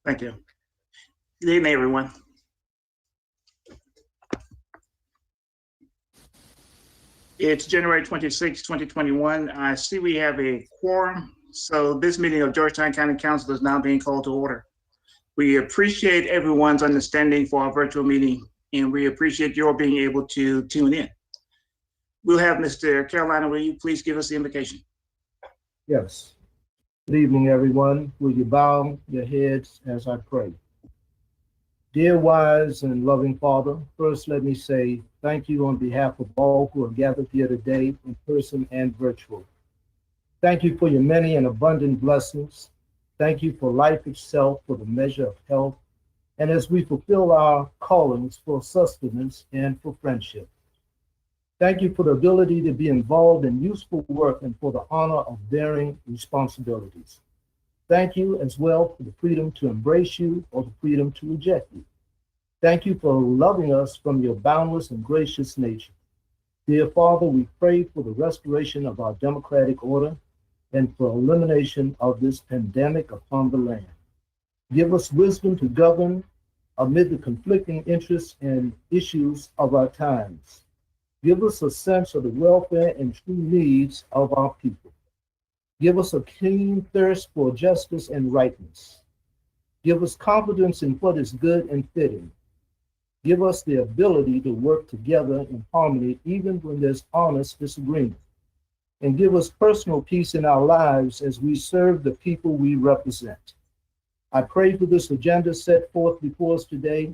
Thank you. Good evening, everyone. It's January 26, 2021. I see we have a quorum. So this meeting of Georgetown County Council is now being called to order. We appreciate everyone's understanding for our virtual meeting, and we appreciate your being able to tune in. We'll have Mr. Carolina, will you please give us the invocation? Yes. Good evening, everyone. Will you bow your heads as I pray? Dear wise and loving Father, first let me say thank you on behalf of all who are gathered here today in person and virtual. Thank you for your many and abundant blessings. Thank you for life itself, for the measure of health, and as we fulfill our callings for sustenance and for friendship. Thank you for the ability to be involved in useful work and for the honor of bearing responsibilities. Thank you as well for the freedom to embrace you or the freedom to reject you. Thank you for loving us from your boundless and gracious nature. Dear Father, we pray for the restoration of our democratic order and for elimination of this pandemic upon the land. Give us wisdom to govern amid the conflicting interests and issues of our times. Give us a sense of the welfare and true needs of our people. Give us a keen thirst for justice and rightness. Give us confidence in what is good and fitting. Give us the ability to work together in harmony even when there's honest disagreement. And give us personal peace in our lives as we serve the people we represent. I pray for this agenda set forth before us today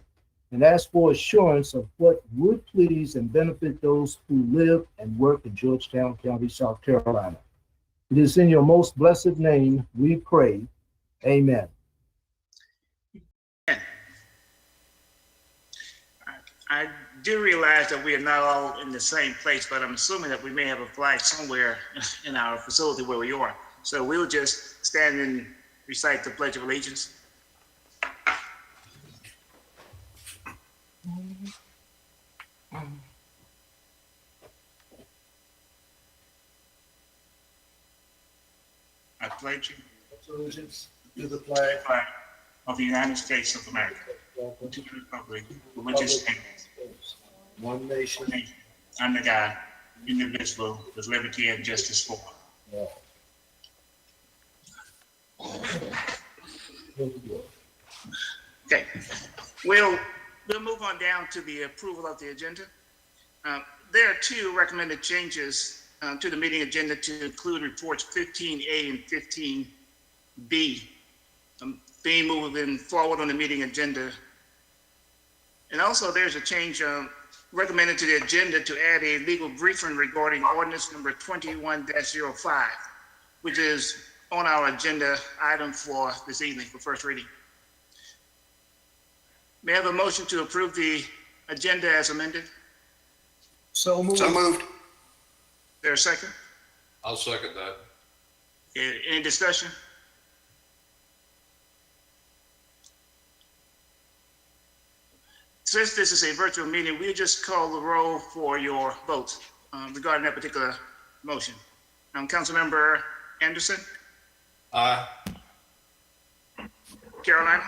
and ask for assurance of what would please and benefit those who live and work in Georgetown County, South Carolina. It is in your most blessed name we pray. Amen. I do realize that we are not all in the same place, but I'm assuming that we may have a flag somewhere in our facility where we are. So we'll just stand and recite the Pledge of Allegiance. I pledge you Allegiance to the flag of the United States of America, to the republic for which it stands, one nation, under God, indivisible, with liberty and justice for all. Okay, we'll move on down to the approval of the agenda. There are two recommended changes to the meeting agenda to include reports 15A and 15B. Being moving forward on the meeting agenda. And also there's a change recommended to the agenda to add a legal briefing regarding ordinance number 21-05, which is on our agenda item for this evening for first reading. May I have a motion to approve the agenda as amended? So moved. Is there a second? I'll second that. Okay, any discussion? Since this is a virtual meeting, we'll just call the roll for your vote regarding that particular motion. Councilmember Anderson? Aye. Carolina?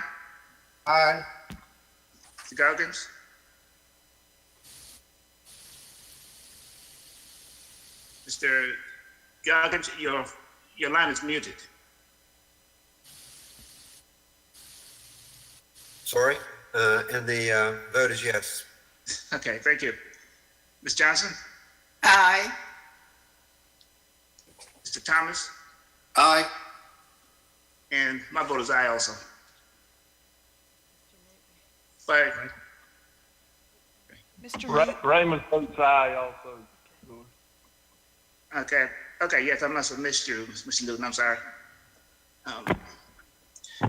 Aye. Mr. Goggins? Mr. Goggins, your line is muted. Sorry, and the vote is yes. Okay, thank you. Ms. Johnson? Aye. Mr. Thomas? Aye. And my vote is aye also. But Mr. Raymond votes aye also. okay, yes, I must have missed you, Mr. Newton, I'm sorry.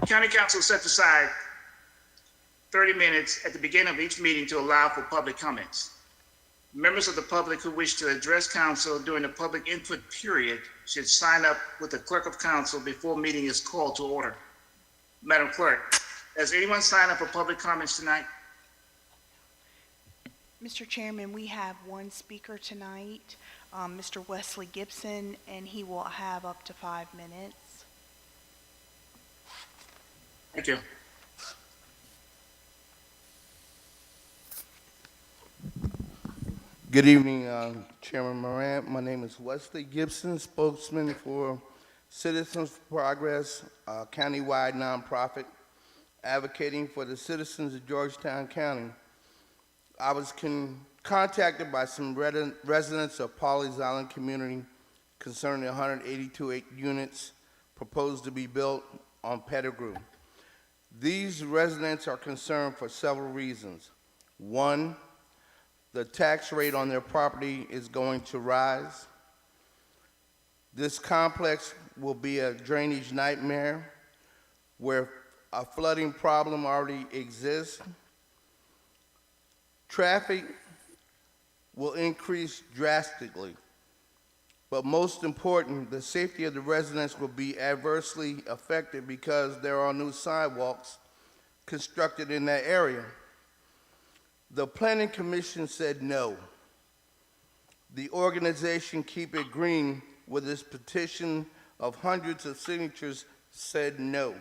County Council sets aside 30 minutes at the beginning of each meeting to allow for public comments. Members of the public who wish to address council during the public input period should sign up with the clerk of council before meeting is called to order. Madam Clerk, has anyone signed up for public comments tonight? Mr. Chairman, we have one speaker tonight, Mr. Wesley Gibson, and he will have up to 5 minutes. Thank you. Good evening, Chairman Morant. My name is Wesley Gibson, spokesman for Citizens for Progress, a countywide nonprofit advocating for the citizens of Georgetown County. I was contacted by some residents of Pawleys Island community concerning the 182 units proposed to be built on Pettigrew. These residents are concerned for several reasons. One, the tax rate on their property is going to rise. This complex will be a drainage nightmare where a flooding problem already exists. Traffic will increase drastically, but most important, the safety of the residents will be adversely affected because there are new sidewalks constructed in that area. The Planning Commission said no. The organization Keep It Green, with its petition of hundreds of signatures, said no.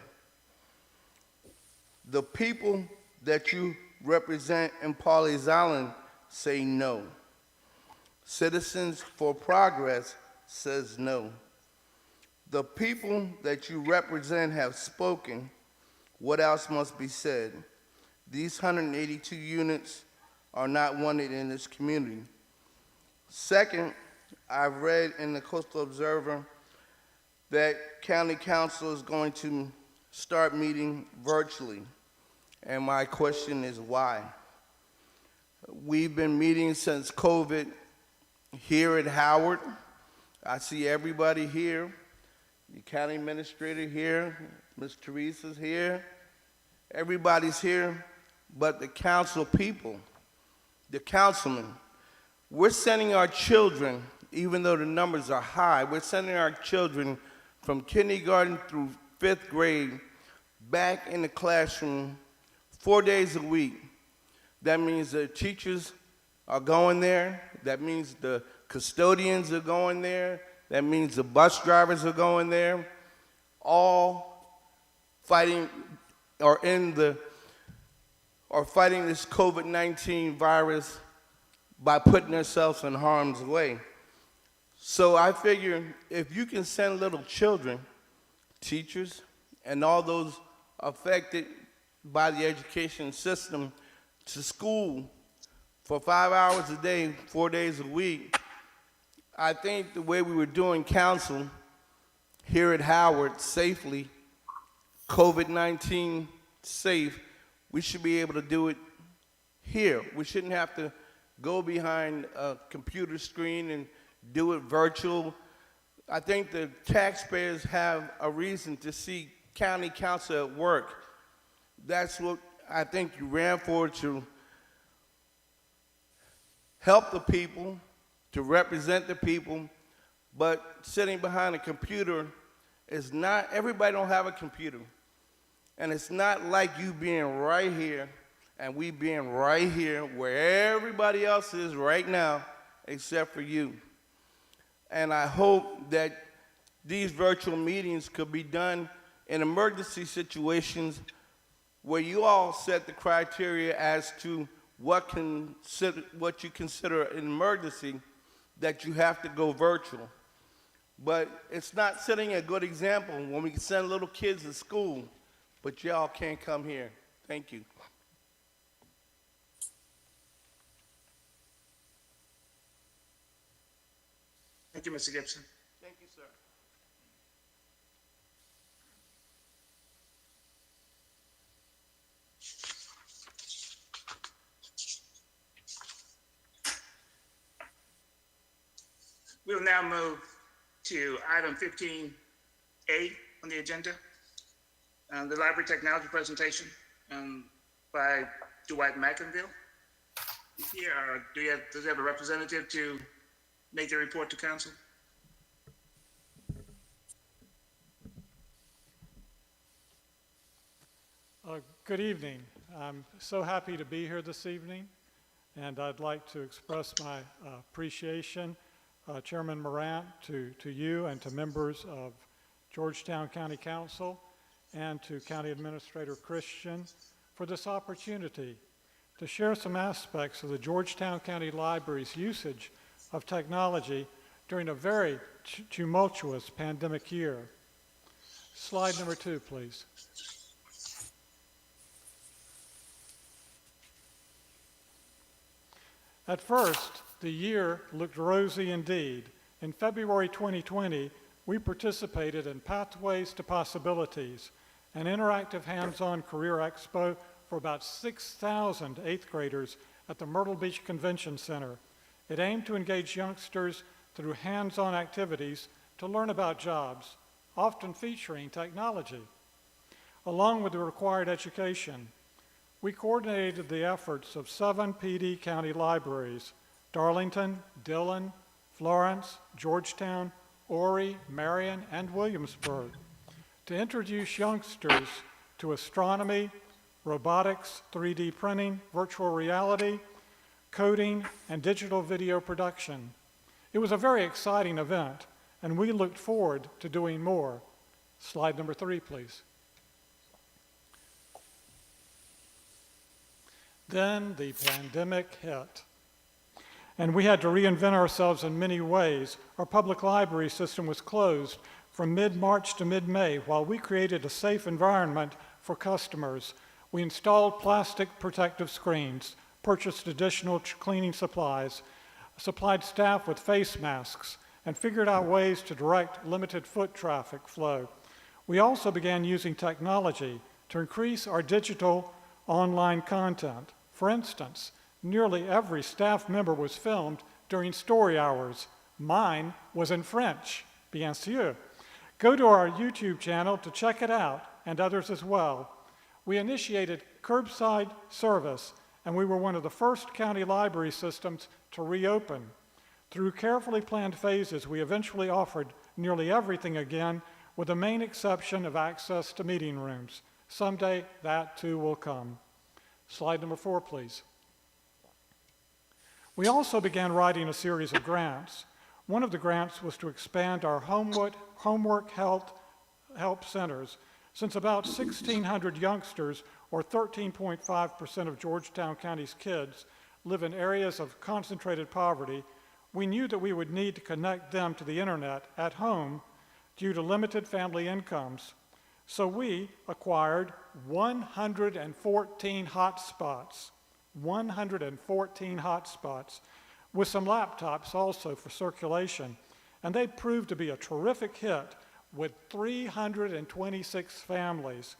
The people that you represent in Pawleys Island say no. Citizens for Progress says no. The people that you represent have spoken. What else must be said? These 182 units are not wanted in this community. Second, I've read in the Coastal Observer that County Council is going to start meeting virtually. And my question is why? We've been meeting since COVID here at Howard. I see everybody here. The county administrator here, Ms. Teresa's here. Everybody's here, but the council people, the councilmen. We're sending our children, even though the numbers are high, we're sending our children from kindergarten through 5th grade back in the classroom 4 days a week. That means the teachers are going there. That means the custodians are going there. That means the bus drivers are going there. All fighting fighting this COVID-19 virus by putting themselves in harm's way. So I figure if you can send little children, teachers, and all those affected by the education system to school for 5 hours a day, 4 days a week, I think the way we were doing council here at Howard safely, COVID-19 safe, we should be able to do it here. We shouldn't have to go behind a computer screen and do it virtual. I think the taxpayers have a reason to see county council at work. That's what I think you ran for, to help the people, to represent the people, but sitting behind a computer is not, everybody don't have a computer. And it's not like you being right here and we being right here where everybody else is right now except for you. And I hope that these virtual meetings could be done in emergency situations where you all set the criteria as to what you consider an emergency, that you have to go virtual. But it's not setting a good example when we send little kids to school, but y'all can't come here. Thank you. Thank you, Mr. Gibson. Thank you, sir. We'll now move to item 15A on the agenda, the library technology presentation by Dwight McInville. Is he here, or does he have a representative to make the report to council? Good evening. I'm so happy to be here this evening, and I'd like to express my appreciation, Chairman Morant, to you and to members of Georgetown County Council and to County Administrator Christian for this opportunity to share some aspects of the Georgetown County Library's usage of technology during a very tumultuous pandemic year. Slide number 2, please. At first, the year looked rosy indeed. In February 2020, we participated in Pathways to Possibilities, an interactive hands-on career expo for about 6,000 8th graders at the Myrtle Beach Convention Center. It aimed to engage youngsters through hands-on activities to learn about jobs, often featuring technology. Along with the required education, we coordinated the efforts of 7 PD county libraries: Darlington, Dillon, Florence, Georgetown, Horry, Marion, and Williamsburg, to introduce youngsters to astronomy, robotics, 3D printing, virtual reality, coding, and digital video production. It was a very exciting event, and we looked forward to doing more. Slide number 3, please. Then the pandemic hit, and we had to reinvent ourselves in many ways. Our public library system was closed from mid-March to mid-May while we created a safe environment for customers. We installed plastic protective screens, purchased additional cleaning supplies, supplied staff with face masks, and figured out ways to direct limited foot traffic flow. We also began using technology to increase our digital online content. For instance, nearly every staff member was filmed during story hours. Mine was in French, bien sûr. Go to our YouTube channel to check it out, and others as well. We initiated curbside service, and we were one of the first county library systems to reopen. Through carefully planned phases, we eventually offered nearly everything again, with the main exception of access to meeting rooms. Someday, that too will come. Slide number 4, please. We also began writing a series of grants. One of the grants was to expand our homework help centers. Since about 1,600 youngsters, or 13.5% of Georgetown County's kids, live in areas of concentrated poverty, we knew that we would need to connect them to the internet at home due to limited family incomes. So we acquired 114 hotspots, 114 hotspots, with some laptops also for circulation. And they proved to be a terrific hit, with 326 families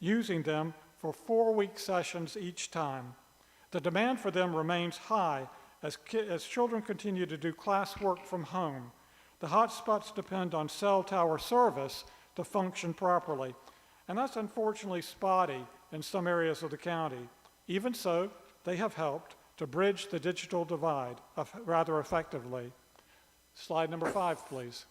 using them for 4-week sessions each time. The demand for them remains high as children continue to do classwork from home. The hotspots depend on cell tower service to function properly, and that's unfortunately spotty in some areas of the county. Even so, they have helped to bridge the digital divide rather effectively. Slide number 5, please.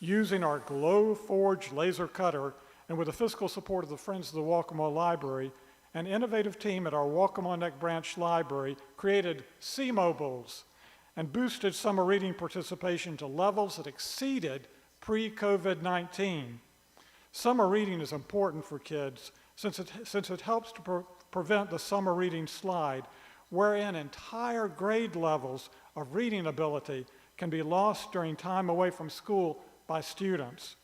Using our Glowforge laser cutter and with the fiscal support of the Friends of the Waccamaw Library, an innovative team at our Waccamaw Neck Branch Library created C-Mobiles and boosted summer reading participation to levels that exceeded pre-COVID-19. Summer reading is important for kids since it helps to prevent the summer reading slide, wherein entire grade levels of reading ability can be lost during time away from school by students.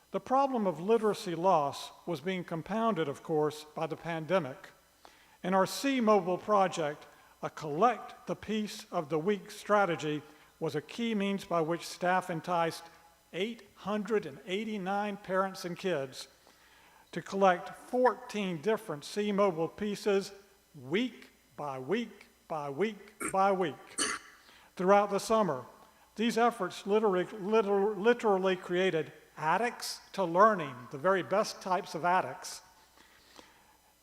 The problem of literacy loss was being compounded, of course, by the pandemic. In our C-Mobile project, a Collect the Piece of the Week strategy was a key means by which staff enticed 889 parents and kids to collect 14 different C-Mobile pieces week by week by week by week throughout the summer. These efforts literally created addicts to learning, the very best types of addicts,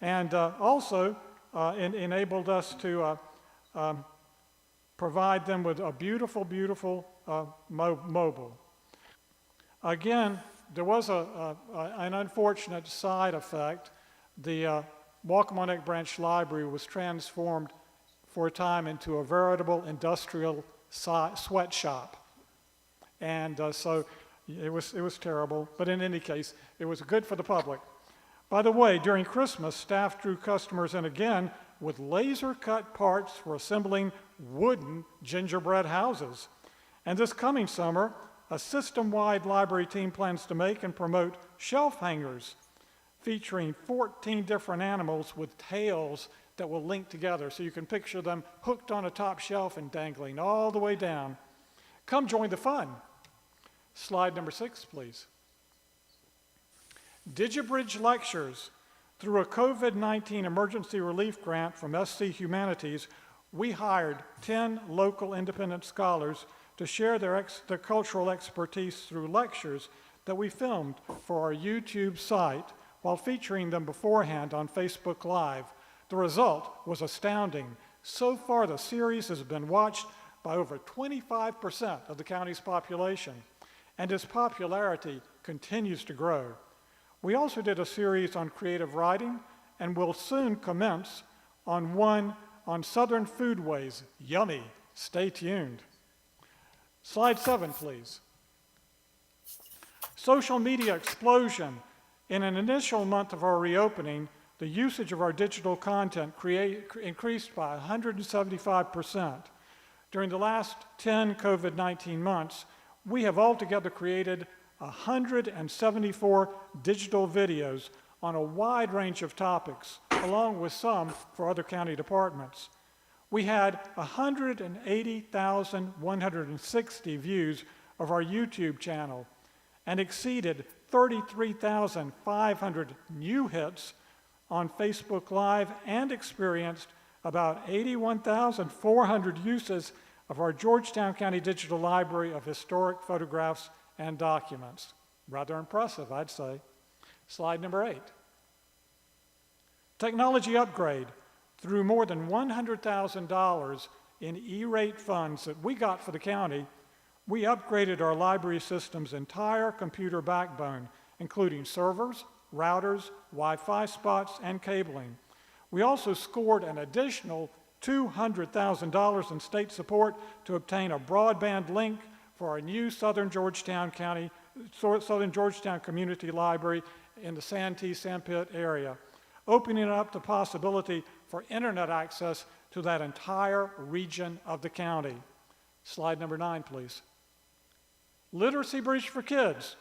and also enabled us to provide them with a beautiful, beautiful mobile. Again, there was an unfortunate side effect. The Waccamaw Neck Branch Library was transformed for a time into a veritable industrial sweatshop. And so it was terrible, but in any case, it was good for the public. By the way, during Christmas, staff drew customers in again with laser-cut parts for assembling wooden gingerbread houses. And this coming summer, a system-wide library team plans to make and promote shelf hangers featuring 14 different animals with tails that will link together, so you can picture them hooked on a top shelf and dangling all the way down. Come join the fun. Slide number 6, please. DigiBridge Lectures. Through a COVID-19 emergency relief grant from SC Humanities, we hired 10 local independent scholars to share their cultural expertise through lectures that we filmed for our YouTube site while featuring them beforehand on Facebook Live. The result was astounding. So far, the series has been watched by over 25% of the county's population, and its popularity continues to grow. We also did a series on creative writing, and will soon commence on one on Southern foodways. Yummy. Stay tuned. Slide 7, please. Social media explosion. In an initial month of our reopening, the usage of our digital content increased by 175%. During the last 10 COVID-19 months, we have altogether created 174 digital videos on a wide range of topics, along with some for other county departments. We had 180,160 views of our YouTube channel and exceeded 33,500 new hits on Facebook Live, and experienced about 81,400 uses of our Georgetown County Digital Library of historic photographs and documents. Rather impressive, I'd say. Slide number 8. Technology upgrade. Through more than $100,000 in E-rate funds that we got for the county, we upgraded our library system's entire computer backbone, including servers, routers, Wi-Fi spots, and cabling. We also scored an additional $200,000 in state support to obtain a broadband link for our new Southern Georgetown Community Library in the Santee Sandpit area, opening up the possibility for internet access to that entire region of the county. Slide number 9, please. Literacy Bridge for Kids.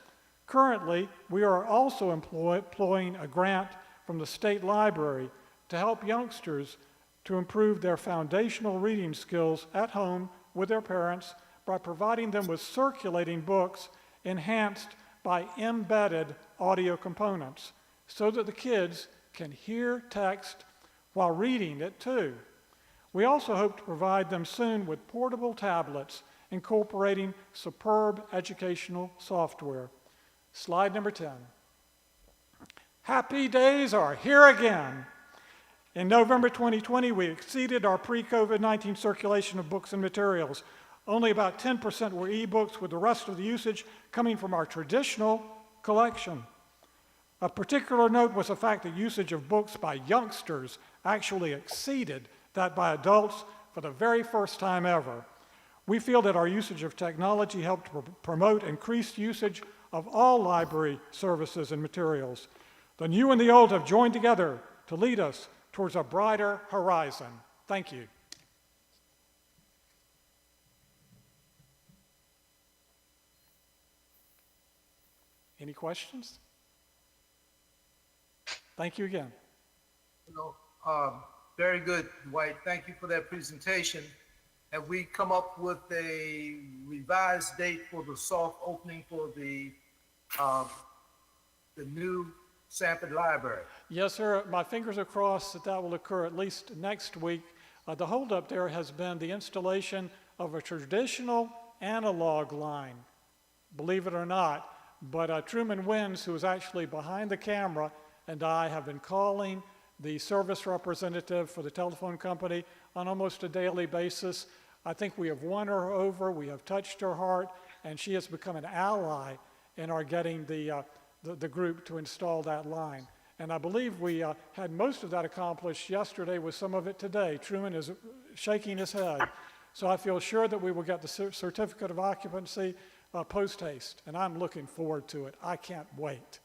Currently, we are also employing a grant from the state library to help youngsters to improve their foundational reading skills at home with their parents by providing them with circulating books enhanced by embedded audio components so that the kids can hear text while reading it too. We also hope to provide them soon with portable tablets incorporating superb educational software. Slide number 10. Happy days are here again. In November 2020, we exceeded our pre-COVID-19 circulation of books and materials. Only about 10% were e-books, with the rest of the usage coming from our traditional collection. Of particular note was the fact that usage of books by youngsters actually exceeded that by adults for the very first time ever. We feel that our usage of technology helped promote increased usage of all library services and materials. The new and the old have joined together to lead us towards a brighter horizon. Thank you. Any questions? Thank you again. Very good, Dwight. Thank you for that presentation. Have we come up with a revised date for the soft opening for the new Sanford Library? Yes, sir. My fingers are crossed that that will occur at least next week. The holdup there has been the installation of a traditional analog line, believe it or not. But Truman Wins, who is actually behind the camera, and I have been calling the service representative for the telephone company on almost a daily basis. I think we have won her over, we have touched her heart, and she has become an ally in our getting the group to install that line. And I believe we had most of that accomplished yesterday with some of it today. Truman is shaking his head. So I feel sure that we will get the certificate of occupancy post haste, and I'm looking forward to it. I can't wait.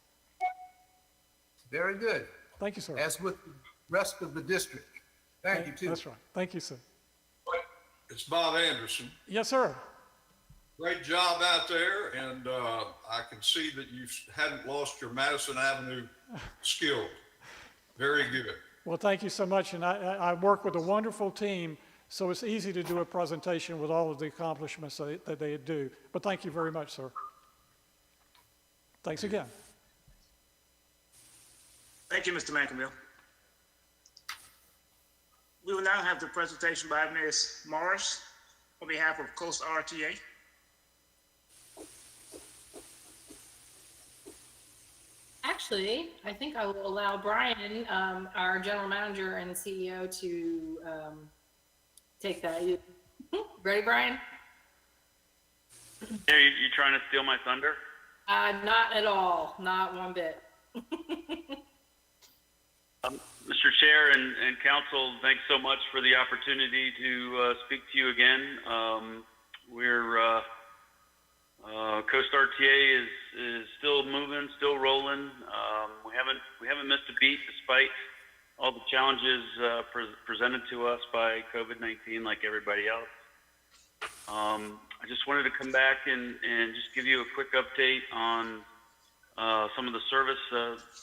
Very good, Thank you, sir. as with the rest of the district. Thank you, too. That's right. Thank you, sir. It's Bob Anderson. Yes, sir. Great job out there, and I can see that you hadn't lost your Madison Avenue skill. Very good. Well, thank you so much. And I work with a wonderful team, so it's easy to do a presentation with all of the accomplishments that they do. But thank you very much, sir. Thanks again. Thank you, Mr. McAmill. We will now have the presentation by Ms. Morris on behalf of Coast RTA. Actually, I think I will allow Brian, our general manager and CEO, to take that. Ready, Brian? Hey, you trying to steal my thunder? Not at all, not one bit. Mr. Chair and Council, thanks so much for the opportunity to speak to you again. Coast RTA is still moving, still rolling. We haven't missed a beat despite all the challenges presented to us by COVID-19, like everybody else. I just wanted to come back and just give you a quick update on some of the service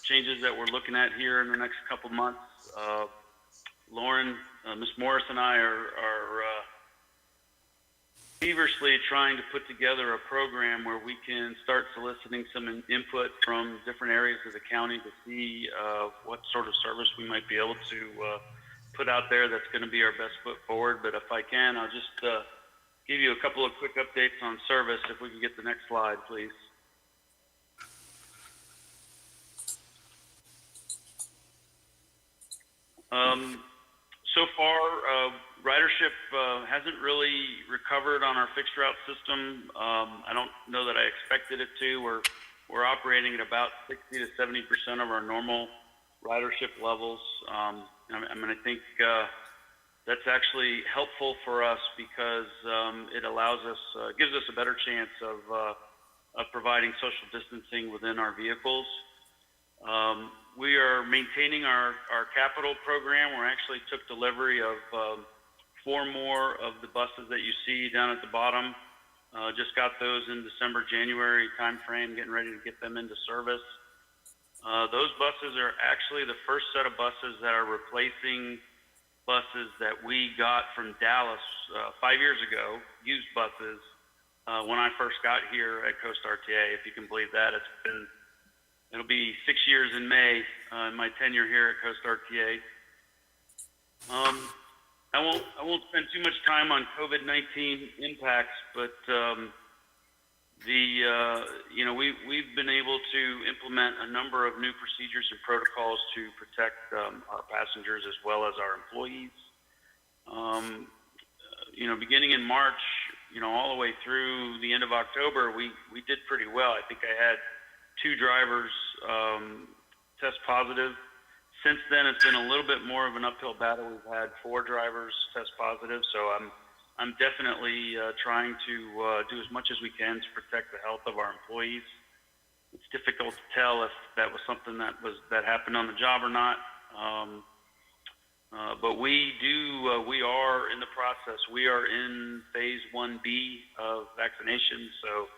changes that we're looking at here in the next couple months. Lauren, Ms. Morris and I are feverishly trying to put together a program where we can start soliciting some input from different areas of the county to see what sort of service we might be able to put out there that's going to be our best foot forward. But if I can, I'll just give you a couple of quick updates on service. If we can get the next slide, please. So far, ridership hasn't really recovered on our fixed route system. I don't know that I expected it to. We're operating at about 60 to 70% of our normal ridership levels. I think that's actually helpful for us because it allows us, gives us a better chance of providing social distancing within our vehicles. We are maintaining our capital program. We actually took delivery of 4 more of the buses that you see down at the bottom. Just got those in December, January timeframe, getting ready to get them into service. Those buses are actually the first set of buses that are replacing buses that we got from Dallas 5 years ago, used buses, when I first got here at Coast RTA. If you can believe that, it'll be 6 years in May, in my tenure here at Coast RTA. I won't spend too much time on COVID-19 impacts, but we've been able to implement a number of new procedures and protocols to protect our passengers as well as our employees. Beginning in March, all the way through the end of October, we did pretty well. I think I had 2 drivers test positive. Since then, it's been a little bit more of an uphill battle. We've had 4 drivers test positive, so I'm definitely trying to do as much as we can to protect the health of our employees. It's difficult to tell if that was something that happened on the job or not, but we are in the process. We are in phase 1B of vaccination, so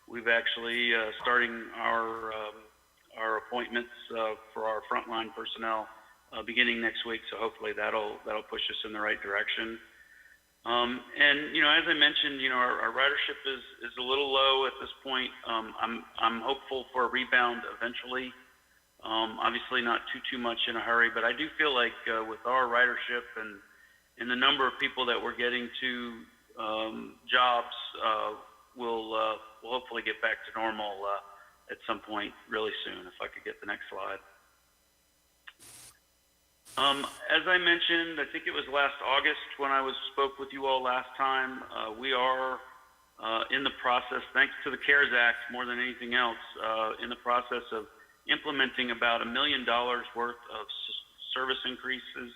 we've actually starting our appointments for our frontline personnel beginning next week. So hopefully that'll push us in the right direction. As I mentioned, our ridership is a little low at this point. I'm hopeful for a rebound eventually. Obviously not too much in a hurry, but I do feel like with our ridership and the number of people that we're getting to jobs, we'll hopefully get back to normal at some point really soon. If I could get the next slide. As I mentioned, I think it was last August when I spoke with you all last time, we are in the process, thanks to the CARES Act more than anything else, in the process of implementing about $1 million worth of service increases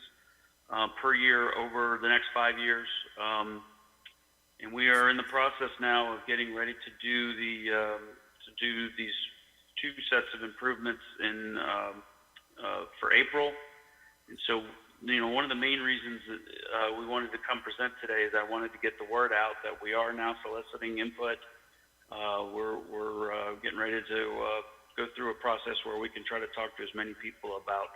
per year over the next 5 years. And we are in the process now of getting ready to do these 2 sets of improvements in for April. And so, one of the main reasons that we wanted to come present today is I wanted to get the word out that we are now soliciting input. We're getting ready to go through a process where we can try to talk to as many people about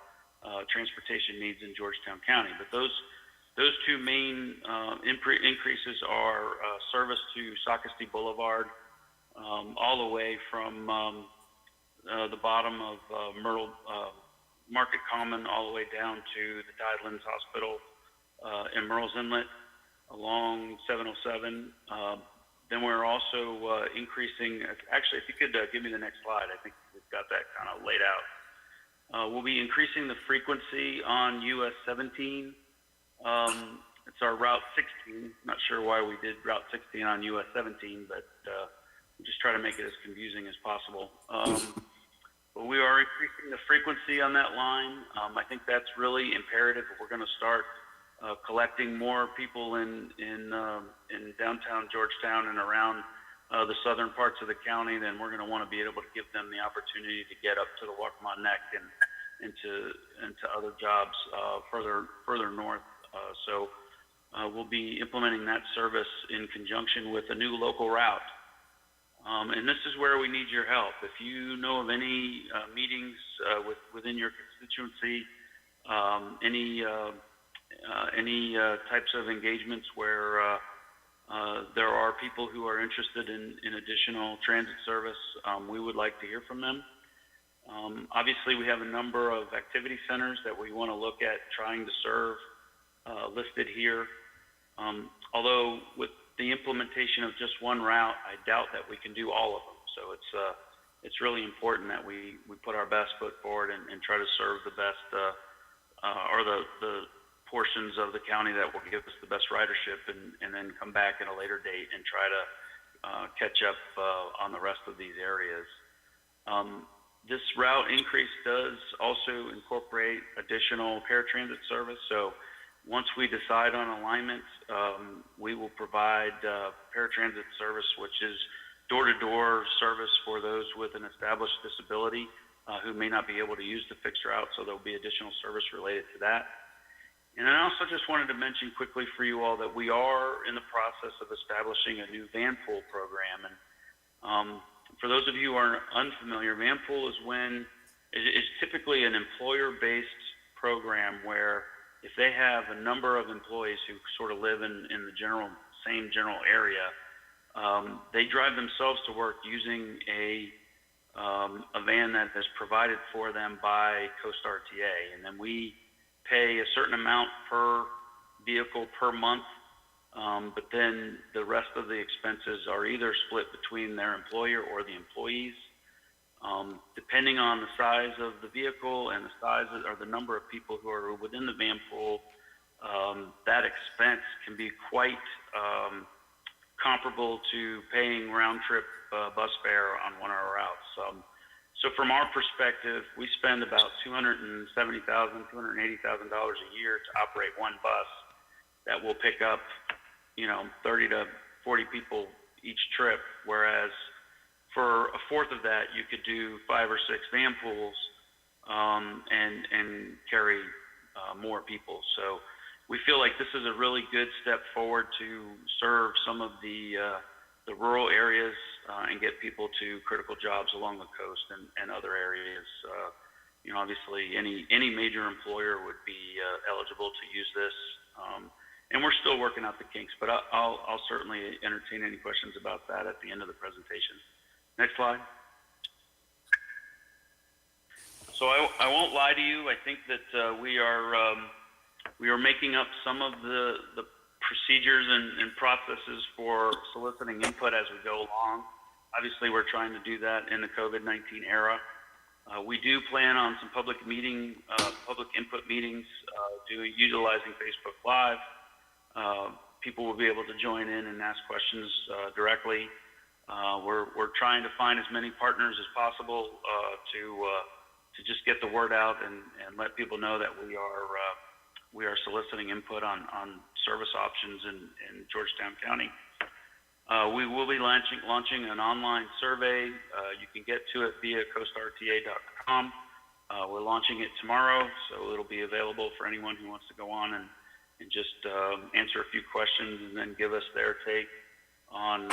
transportation needs in Georgetown County. But those two main increases are service to Socastee Boulevard, all the way from the bottom of Myrtle Market Common all the way down to the Tidelands Hospital in Murrells Inlet along 707. Then we're also increasing, actually, if you could give me the next slide, I think we've got that kind of laid out. We'll be increasing the frequency on US 17. It's our Route 16. Not sure why we did Route 16 on US 17, but we just try to make it as confusing as possible. But we are increasing the frequency on that line. I think that's really imperative if we're going to start collecting more people in downtown Georgetown and around the southern parts of the county. Then we're going to want to be able to give them the opportunity to get up to the Waccamaw Neck and into other jobs further north. So we'll be implementing that service in conjunction with a new local route. And this is where we need your help. If you know of any meetings within your constituency, any types of engagements where there are people who are interested in additional transit service, we would like to hear from them. Obviously, we have a number of activity centers that we want to look at trying to serve listed here. Although with the implementation of just one route, I doubt that we can do all of them. So it's really important that we put our best foot forward and try to serve the best or the portions of the county that will give us the best ridership, and then come back at a later date and try to catch up on the rest of these areas. This route increase does also incorporate additional paratransit service. So once we decide on alignment, we will provide paratransit service, which is door-to-door service for those with an established disability who may not be able to use the fixed route. So there'll be additional service related to that. And I also just wanted to mention quickly for you all that we are in the process of establishing a new van pool program. And for those of you who are unfamiliar, van pool is typically an employer-based program where if they have a number of employees who sort of live in the same general area, they drive themselves to work using a van that is provided for them by Coast RTA, and then we pay a certain amount per vehicle per month, but then the rest of the expenses are either split between their employer or the employees. Depending on the size of the vehicle and the size or the number of people who are within the van pool, that expense can be quite comparable to paying round-trip bus fare on one of our routes. So from our perspective, we spend about $270,000, $280,000 a year to operate one bus that will pick up, 30 to 40 people each trip, whereas for a fourth of that, you could do 5 or 6 van pools and carry more people. So we feel like this is a really good step forward to serve some of the rural areas and get people to critical jobs along the coast and other areas. Obviously, any major employer would be eligible to use this. And we're still working out the kinks, but I'll certainly entertain any questions about that at the end of the presentation. Next slide. So I won't lie to you. I think that we are making up some of the procedures and processes for soliciting input as we go along. Obviously, we're trying to do that in the COVID-19 era. We do plan on some public input meetings, utilizing Facebook Live. People will be able to join in and ask questions directly. We're trying to find as many partners as possible to just get the word out and let people know that we are soliciting input on service options in Georgetown County. We will be launching an online survey. You can get to it via coastrta.com. We're launching it tomorrow, so it'll be available for anyone who wants to go on and just answer a few questions and then give us their take on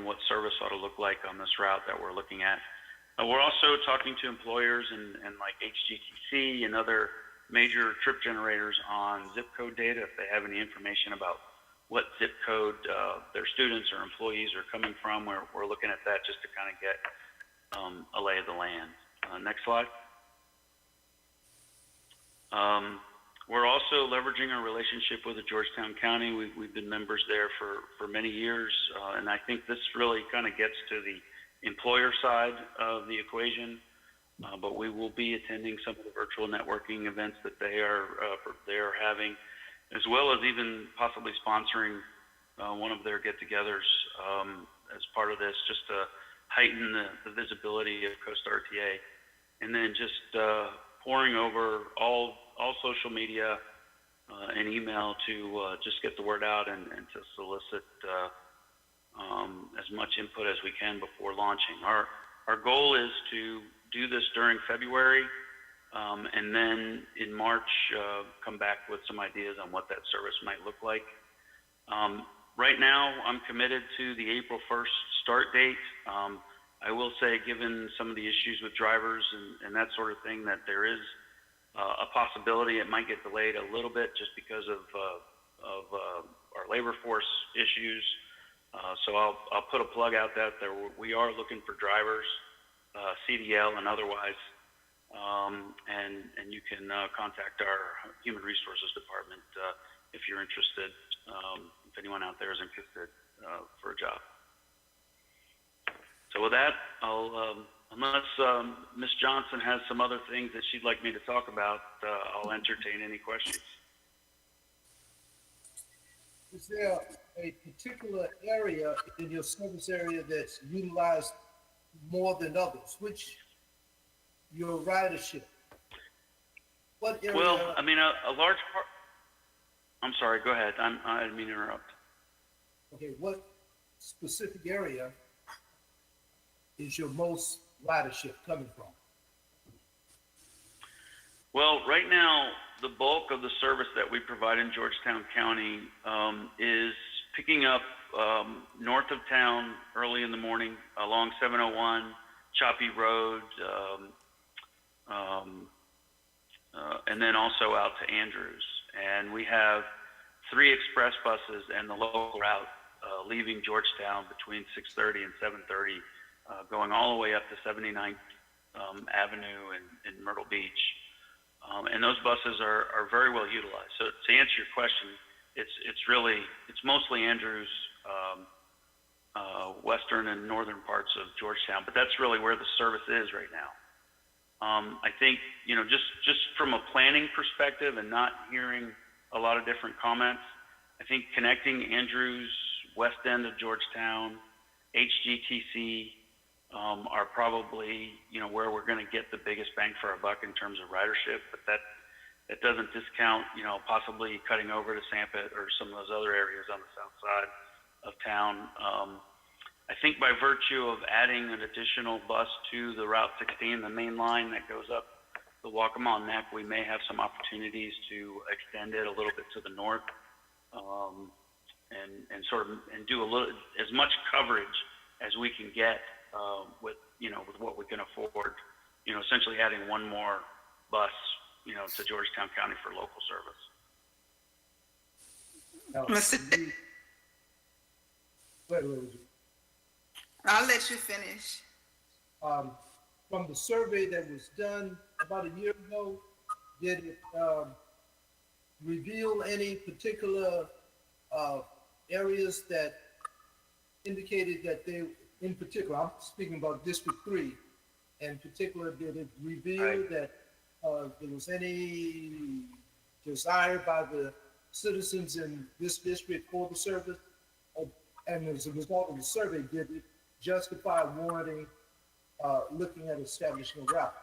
what service ought to look like on this route that we're looking at. We're also talking to employers and like HGTC and other major trip generators on zip code data if they have any information about what zip code their students or employees are coming from. We're looking at that just to kind of get a lay of the land. Next slide. We're also leveraging our relationship with the Georgetown County. We've been members there for many years, and I think this really kind of gets to the employer side of the equation. But we will be attending some of the virtual networking events that they are having, as well as even possibly sponsoring one of their get-togethers as part of this, just to heighten the visibility of Coast RTA, and then just pouring over all social media and email to just get the word out and to solicit as much input as we can before launching. Our goal is to do this during February, and then in March come back with some ideas on what that service might look like. Right now, I'm committed to the April 1st start date. I will say, given some of the issues with drivers and that sort of thing, that there is a possibility it might get delayed a little bit just because of our labor force issues. So I'll put a plug out there. We are looking for drivers, CDL and otherwise, and you can contact our Human Resources Department if you're interested, if anyone out there is interested for a job. So with that, unless Ms. Johnson has some other things that she'd like me to talk about, I'll entertain any questions. Is there a particular area in your service area that's utilized more than others? Which your ridership? What area? Well, I mean, a large part. I'm sorry. Go ahead. I didn't mean to interrupt. Okay, what specific area is your most ridership coming from? Well, right now, the bulk of the service that we provide in Georgetown County is picking up north of town early in the morning along 701, Choppy Road, and then also out to Andrews. And we have 3 express buses and the local route leaving Georgetown between 6:30 and 7:30, going all the way up to 79th Avenue in Myrtle Beach. And those buses are very well utilized. So to answer your question, it's mostly Andrews, western and northern parts of Georgetown, but that's really where the service is right now. I think, just from a planning perspective and not hearing a lot of different comments, I think connecting Andrews, west end of Georgetown, HGTC, are probably, where we're going to get the biggest bang for our buck in terms of ridership, but that doesn't discount, possibly cutting over to Sampit or some of those other areas on the south side of town. I think by virtue of adding an additional bus to the Route 16, the main line that goes up the Waccamaw Neck, we may have some opportunities to extend it a little bit to the north, and do as much coverage as we can get with what we can afford. Essentially adding one more bus, to Georgetown County for local service. I'll let you finish. From the survey that was done about a year ago, did it reveal any particular areas that indicated that they, in particular, I'm speaking about District 3, in particular, did it reveal that there was any desire by the citizens in this district for the service? And as a result of the survey, did it justify warranting looking at establishing a route?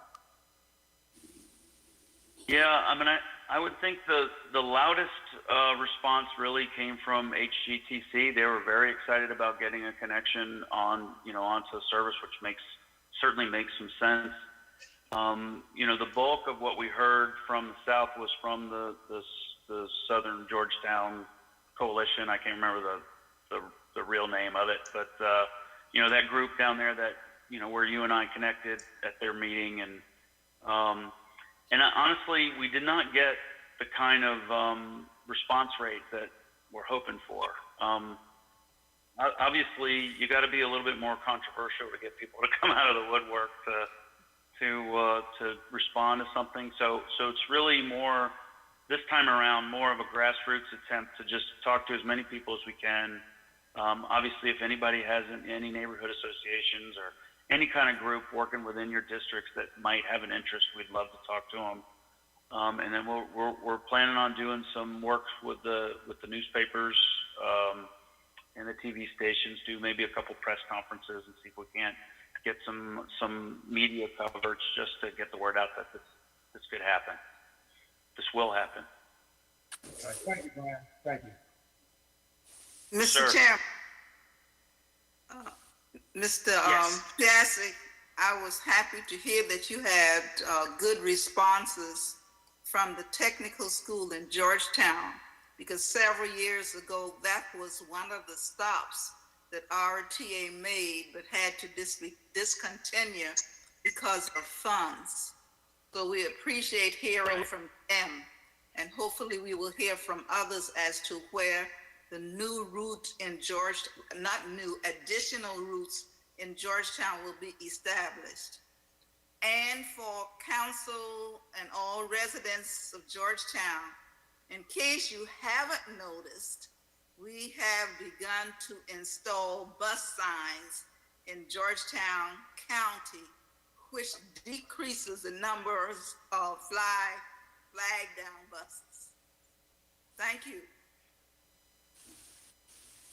Yeah, I mean, I would think the loudest response really came from HGTC. They were very excited about getting a connection onto the service, which certainly makes some sense. You know, the bulk of what we heard from the South was from the Southern Georgetown Coalition. I can't remember the real name of it, but you know, that group down there that, you know, where you and I connected at their meeting, and honestly, we did not get the kind of response rate that we're hoping for. Obviously, you got to be a little bit more controversial to get people to come out of the woodwork to respond to something. So it's really more this time around, more of a grassroots attempt to just talk to as many people as we can. Obviously, if anybody has any neighborhood associations or any kind of group working within your districts that might have an interest, we'd love to talk to them. And then we're planning on doing some work with the newspapers and the TV stations, do maybe a couple press conferences and see if we can't get some media coverage just to get the word out that this could happen. This will happen. All right, thank you, Brian. Thank you. Mr. Sir. Chairman, Mr. Yes. Jassy, I was happy to hear that you had good responses from the technical school in Georgetown, because several years ago, that was one of the stops that RTA made, but had to discontinue because of funds. So we appreciate hearing from them, and hopefully we will hear from others as to where the new route in Georgetown, not new, additional routes in Georgetown will be established. And for council and all residents of Georgetown, in case you haven't noticed, we have begun to install bus signs in Georgetown County, which decreases the numbers of flag down buses. Thank you.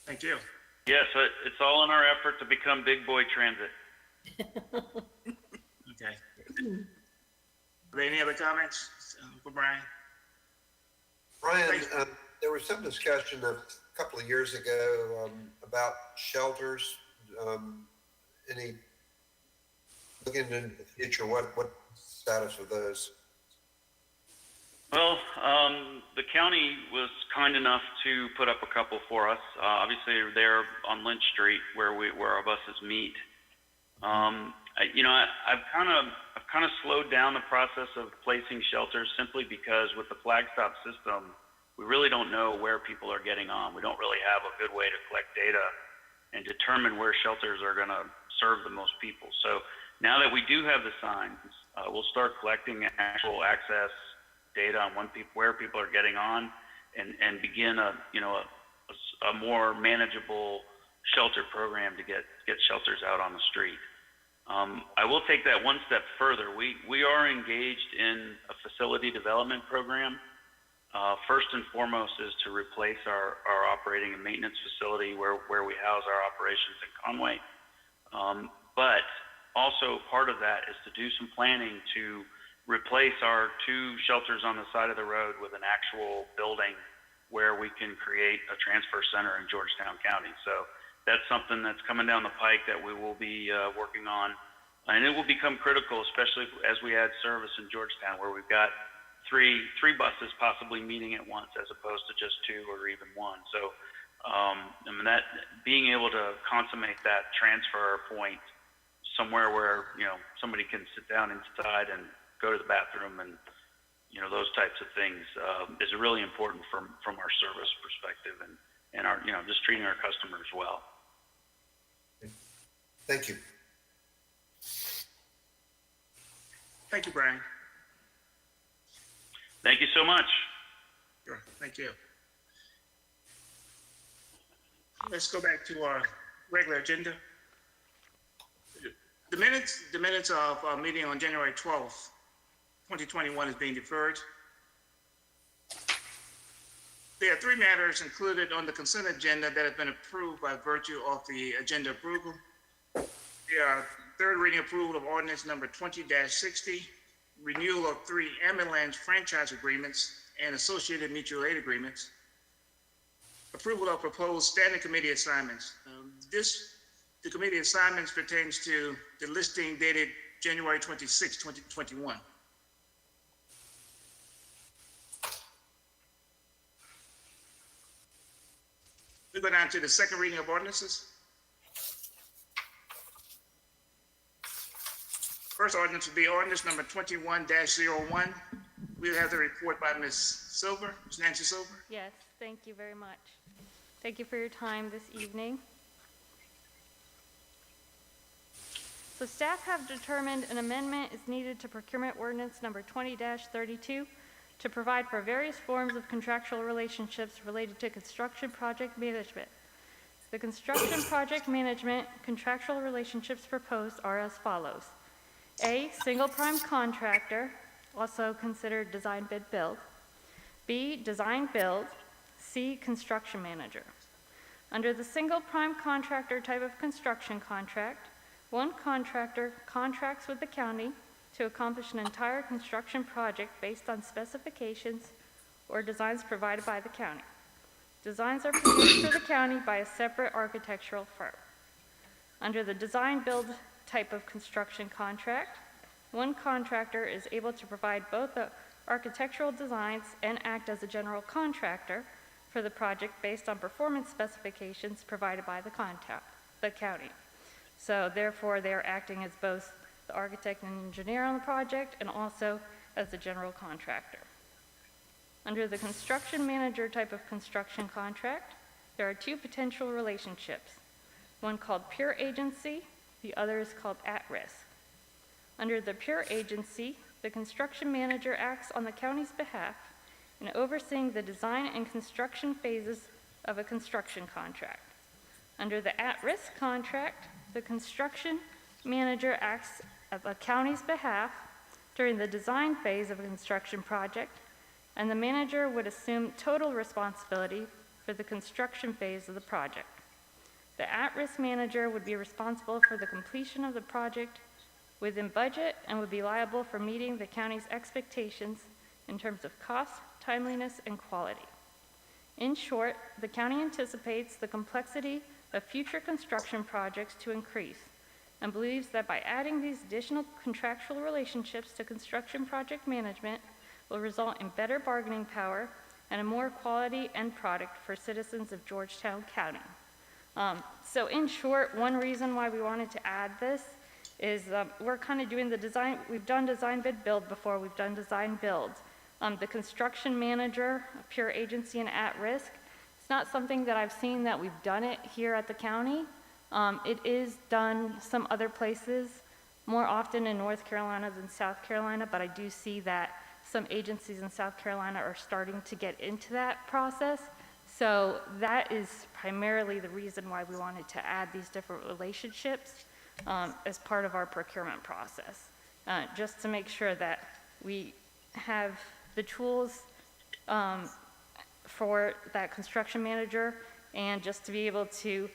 Thank you. Yes, it's all in our effort to become big boy transit. Okay. Are there any other comments for Brian? Brian, there was some discussion a couple of years ago about shelters. Any looking into the future, what status of those? Well, the county was kind enough to put up a couple for us. Obviously, they're on Lynch Street where our buses meet. I've kind of slowed down the process of placing shelters simply because with the flag stop system, we really don't know where people are getting on. We don't really have a good way to collect data and determine where shelters are going to serve the most people. So now that we do have the signs, we'll start collecting actual access data on where people are getting on, and begin a more manageable shelter program to get shelters out on the street. I will take that one step further. We are engaged in a facility development program. First and foremost is to replace our operating and maintenance facility where we house our operations in Conway. But also part of that is to do some planning to replace our 2 shelters on the side of the road with an actual building where we can create a transfer center in Georgetown County. So that's something that's coming down the pike that we will be working on. And it will become critical, especially as we add service in Georgetown, where we've got three buses possibly meeting at once as opposed to just 2 or even 1. So that being able to consummate that transfer point somewhere where somebody can sit down inside and go to the bathroom and those types of things is really important from our service perspective and our just treating our customers well. Thank you. Thank you, Brian. Thank you so much. Sure. Thank you. Let's go back to our regular agenda. The minutes of our meeting on January 12th, 2021 is being deferred. There are 3 matters included on the consent agenda that have been approved by virtue of the agenda approval. They are third reading approval of ordinance number 20-60, renewal of 3 ambulance franchise agreements and associated mutual aid agreements, approval of proposed standing committee assignments. The committee assignments pertains to the listing dated January 26, 2021. We go down to the second reading of ordinances. First ordinance will be ordinance number 21-01. We'll have the report by Ms. Silver, Ms. Nancy Silver. Yes, thank you very much. Thank you for your time this evening. So staff have determined an amendment is needed to procurement ordinance number 20-32 to provide for various forms of contractual relationships related to construction project management. The construction project management contractual relationships proposed are as follows. A, single prime contractor, also considered design bid build. B, design build. C, construction manager. Under the single prime contractor type of construction contract, one contractor contracts with the county to accomplish an entire construction project based on specifications or designs provided by the county. Designs are produced for the county by a separate architectural firm. Under the design build type of construction contract, one contractor is able to provide both the architectural designs and act as a general contractor for the project based on performance specifications provided by the county. So therefore, they are acting as both the architect and engineer on the project and also as the general contractor. Under the construction manager type of construction contract, there are two potential relationships, one called pure agency, the other is called at-risk. Under the pure agency, the construction manager acts on the county's behalf in overseeing the design and construction phases of a construction contract. Under the at-risk contract, the construction manager acts at the county's behalf during the design phase of a construction project, and the manager would assume total responsibility for the construction phase of the project. The at-risk manager would be responsible for the completion of the project within budget and would be liable for meeting the county's expectations in terms of cost, timeliness, and quality. In short, the county anticipates the complexity of future construction projects to increase and believes that by adding these additional contractual relationships to construction project management will result in better bargaining power and a more quality end product for citizens of Georgetown County. So in short, one reason why we wanted to add this is we're kind of doing the design, we've done design bid build before, we've done design build. The construction manager, pure agency and at risk, it's not something that I've seen that we've done it here at the county. It is done some other places, more often in North Carolina than South Carolina, but I do see that some agencies in South Carolina are starting to get into that process. So that is primarily the reason why we wanted to add these different relationships as part of our procurement process, just to make sure that we have the tools for that construction manager and just to be able to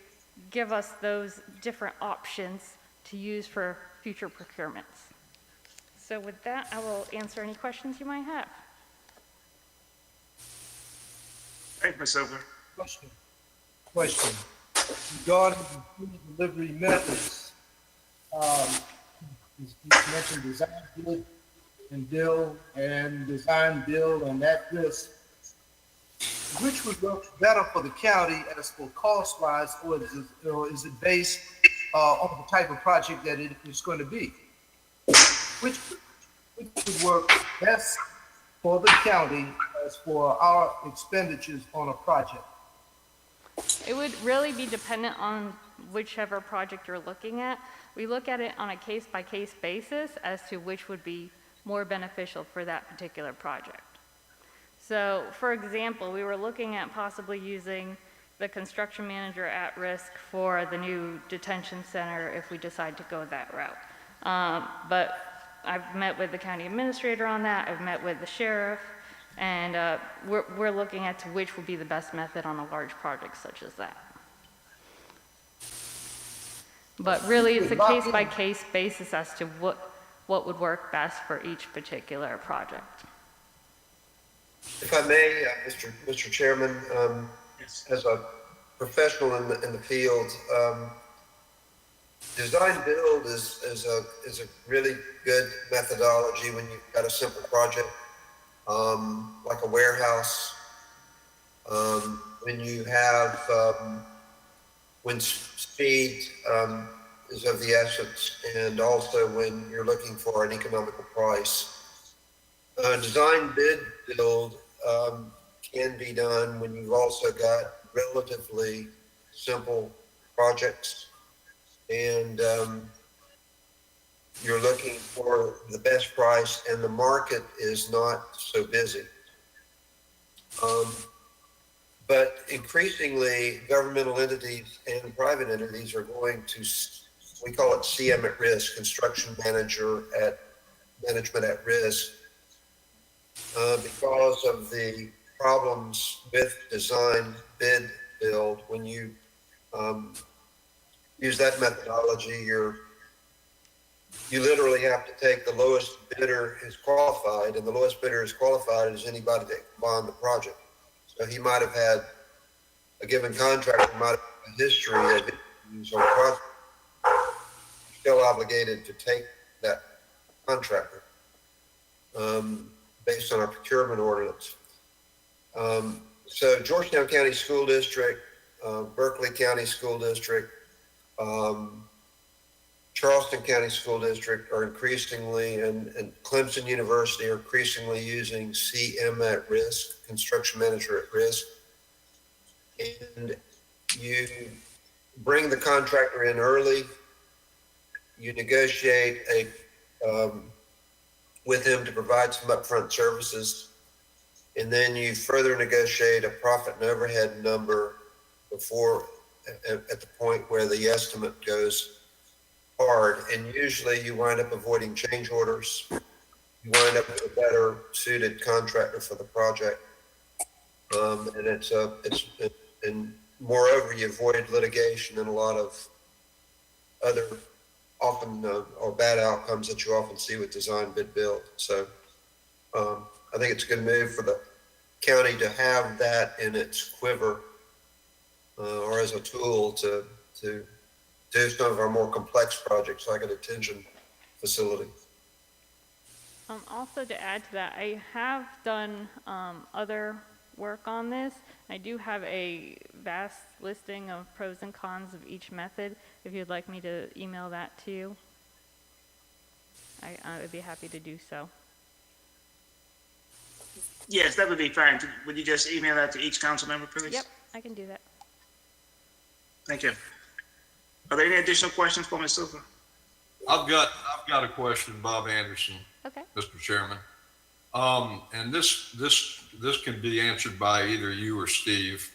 give us those different options to use for future procurements. So with that, I will answer any questions you might have. Thank you, Ms. Silver. Question. Regarding the food delivery methods, you mentioned design build and build and design build and at risk. Which would work better for the county as for cost wise, or is it based on the type of project that it is going to be? Which would work best for the county as for our expenditures on a project? It would really be dependent on whichever project you're looking at. We look at it on a case-by-case basis as to which would be more beneficial for that particular project. So, for example, we were looking at possibly using the construction manager at risk for the new detention center if we decide to go that route. But I've met with the county administrator on that, I've met with the sheriff, and we're looking at to which would be the best method on a large project such as that. But really, it's a case-by-case basis as to what would work best for each particular project. If I may, Mr. Chairman, Yes. as a professional in the field, Design build is a really good methodology when you've got a simple project, like a warehouse. When you have, when speed, is of the essence, and also when you're looking for an economical price. Design bid build, can be done when you've also got relatively simple projects and, you're looking for the best price and the market is not so busy. But increasingly, governmental entities and private entities are going to, we call it CM at risk, construction management at risk, because of the problems with design, bid, build. When you use that methodology, you literally have to take the lowest bidder is qualified, and the lowest bidder is qualified is anybody that can bond the project. So he might have had a given contractor, might have a history of issues on project, still obligated to take that contractor based on our procurement ordinance. So Georgetown County School District, Berkeley County School District, Charleston County School District are increasingly, and Clemson University are increasingly using CM at risk, construction manager at risk. And you bring the contractor in early, you negotiate with him to provide some upfront services, and then you further negotiate a profit and overhead number before, at the point where the estimate goes hard. And usually you wind up avoiding change orders. You wind up with a better suited contractor for the project. And moreover, you avoid litigation and a lot of other often or bad outcomes that you often see with design bid build. So I think it's a good move for the county to have that in its quiver or as a tool to do some of our more complex projects like a detention facility. Also to add to that, I have done other work on this. I do have a vast listing of pros and cons of each method. If you'd like me to email that to you, I would be happy to do so. Yes, that would be fine. Would you just email that to each council member, please? Yep, I can do that. Thank you. Are there any additional questions for Ms. Silva? I've got a question, Bob Anderson. Okay. Mr. Chairman. And this can be answered by either you or Steve.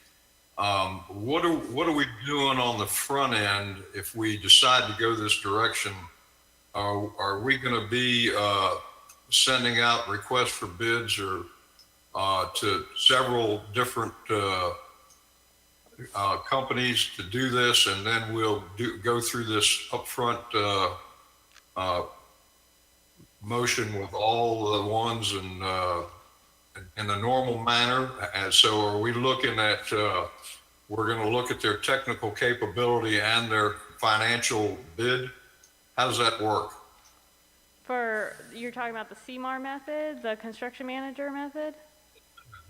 What are we doing on the front end if we decide to go this direction? Are we going to be sending out requests for bids or to several different companies to do this, and then we'll go through this upfront motion with all the ones in the normal manner? And so are we looking at, we're going to look at their technical capability and their financial bid? How does that work? You're talking about the CMAR method, the construction manager method?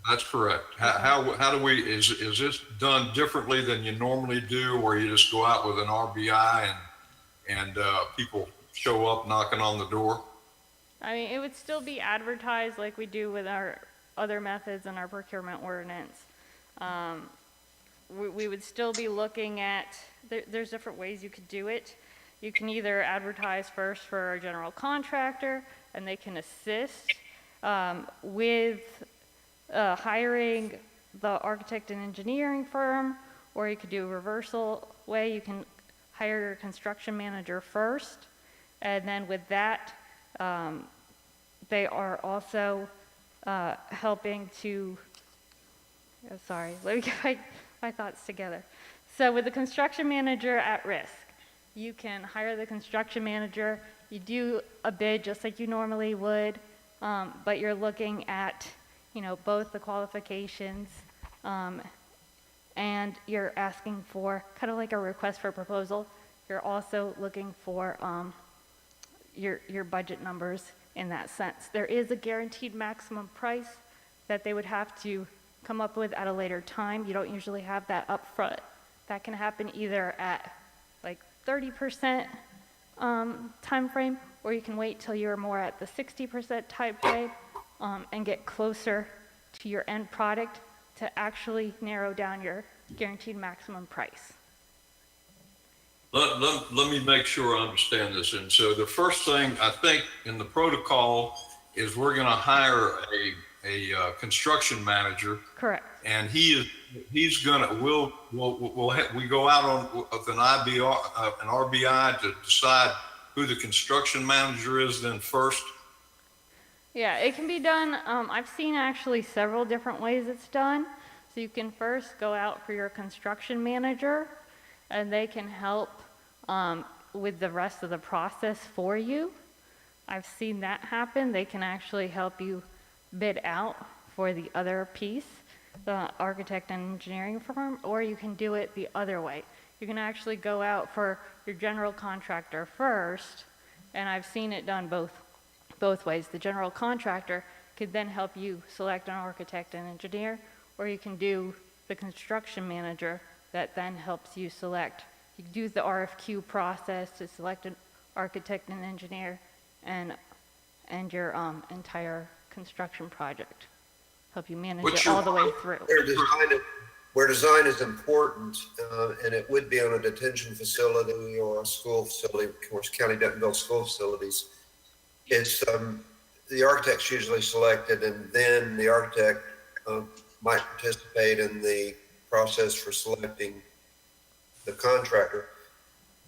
That's correct. How do we, is this done differently than you normally do, where you just go out with an RBI and people show up knocking on the door? I mean, it would still be advertised like we do with our other methods in our procurement ordinance. We would still be looking at, there's different ways you could do it. You can either advertise first for a general contractor, and they can assist with hiring the architect and engineering firm, or you could do a reversal way. You can hire your construction manager first, and then with that, they are also helping to, sorry, let me get my thoughts together. So with the construction manager at risk, you can hire the construction manager, you do a bid just like you normally would, but you're looking at, both the qualifications, and you're asking for kind of like a request for proposal. you're also looking for your budget numbers in that sense. There is a guaranteed maximum price that they would have to come up with at a later time. You don't usually have that upfront. That can happen either at like 30% time frame, or you can wait till you're more at the 60% time frame and get closer to your end product to actually narrow down your guaranteed maximum price. Let me make sure I understand this. And so the first thing I think in the protocol is we're going to hire a construction manager. Correct. And he's going to, we go out on with an RBI to decide who the construction manager is then first. Yeah, it can be done. I've seen actually several different ways it's done. So you can first go out for your construction manager, and they can help with the rest of the process for you. I've seen that happen. They can actually help you bid out for the other piece, the architect and engineering firm, or you can do it the other way. You can actually go out for your general contractor first, and I've seen it done both ways. The general contractor could then help you select an architect and engineer, or you can do the construction manager that then helps you select. You do the RFQ process to select an architect and engineer and your entire construction project. Help you manage it all the way through. Where design is important, and it would be on a detention facility or a school facility, of course, county doesn't build school facilities, it's the architect's usually selected, and then the architect might participate in the process for selecting the contractor.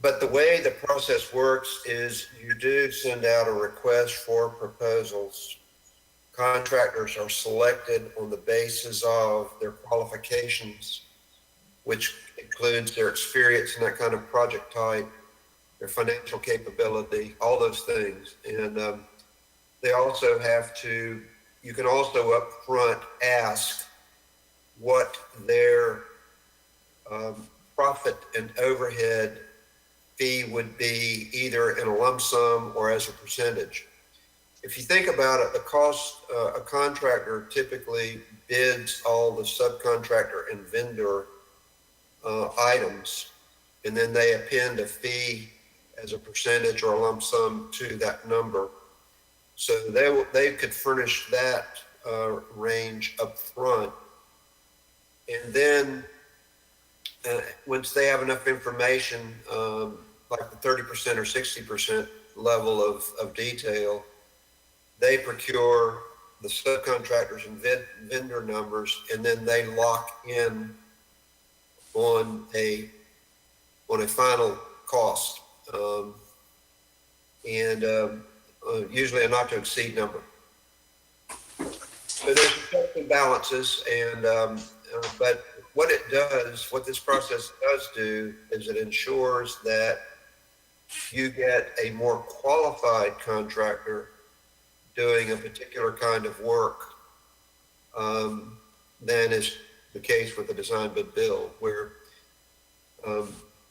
But the way the process works is you do send out a request for proposals. Contractors are selected on the basis of their qualifications, which includes their experience in that kind of project type, their financial capability, all those things. And they also have to, you can also up front ask what their profit and overhead fee would be, either in a lump sum or as a percentage. If you think about it, the cost, a contractor typically bids all the subcontractor and vendor items, and then they append a fee as a percentage or a lump sum to that number. So they could furnish that range up front. And then once they have enough information, like the 30% or 60% level of detail, they procure the subcontractors and vendor numbers, and then they lock in on a final cost, and usually a not to exceed number. So there's checks and balances, and but what this process does do is it ensures that you get a more qualified contractor doing a particular kind of work than is the case with the design bid build, where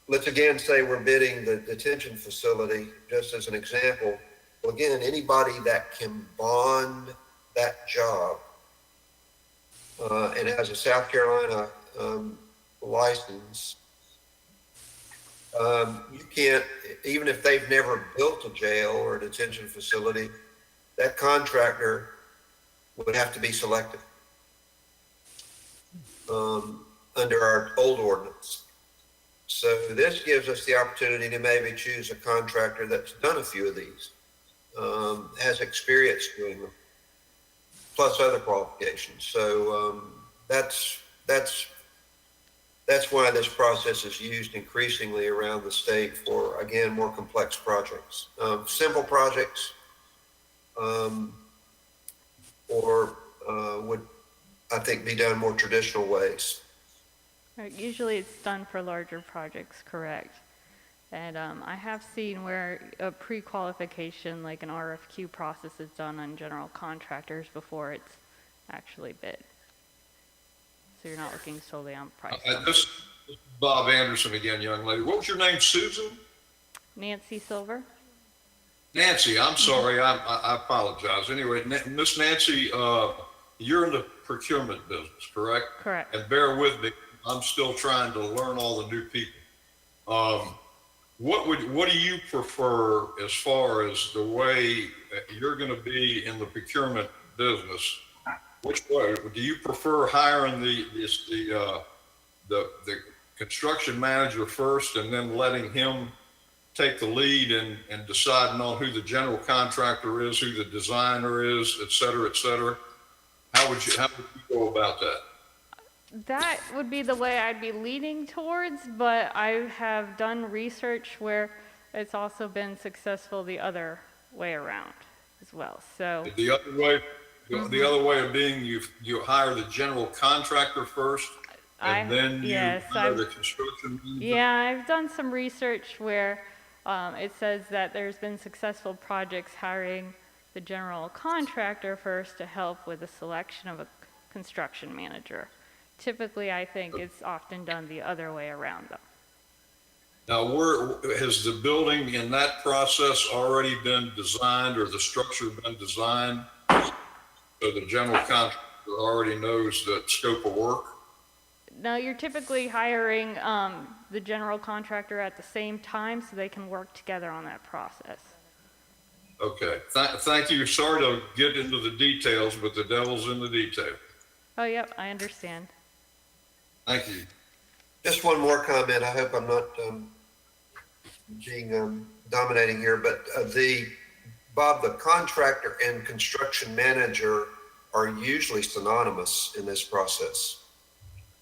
let's again say we're bidding the detention facility just as an example. Well, again, anybody that can bond that job and has a South Carolina license, you can't, even if they've never built a jail or a detention facility, that contractor would have to be selected under our old ordinance. So this gives us the opportunity to maybe choose a contractor that's done a few of these, has experience doing them, plus other qualifications. So that's why this process is used increasingly around the state for, again, more complex projects. Simple projects would, I think, be done more traditional ways. Right, usually it's done for larger projects, correct. And I have seen where a pre-qualification, like an RFQ process, is done on general contractors before it's actually bid. So you're not looking solely on price. This is Bob Anderson again, young lady. What was your name, Susan? Nancy Silver. Nancy, I'm sorry, I apologize. Anyway, Miss Nancy, you're in the procurement business, correct? Correct. And bear with me, I'm still trying to learn all the new people. What do you prefer as far as the way you're going to be in the procurement business? Which way do you prefer hiring the construction manager first and then letting him take the lead and deciding on who the general contractor is, who the designer is, et cetera, et cetera? How would you go about that? That would be the way I'd be leaning towards, but I have done research where it's also been successful the other way around as well. So The other way of being, you hire the general contractor first, and then you hire the construction manager? Yeah, I've done some research where it says that there's been successful projects hiring the general contractor first to help with the selection of a construction manager. Typically, I think it's often done the other way around, though. Now, has the building in that process already been designed, or the structure been designed, so the general contractor already knows the scope of work? No, you're typically hiring the general contractor at the same time so they can work together on that process. Okay, thank you. Sorry to get into the details, but the devil's in the detail. Oh, yep, I understand. Thank you. Just one more comment. I hope I'm not being dominating here, but Bob, the contractor and construction manager are usually synonymous in this process.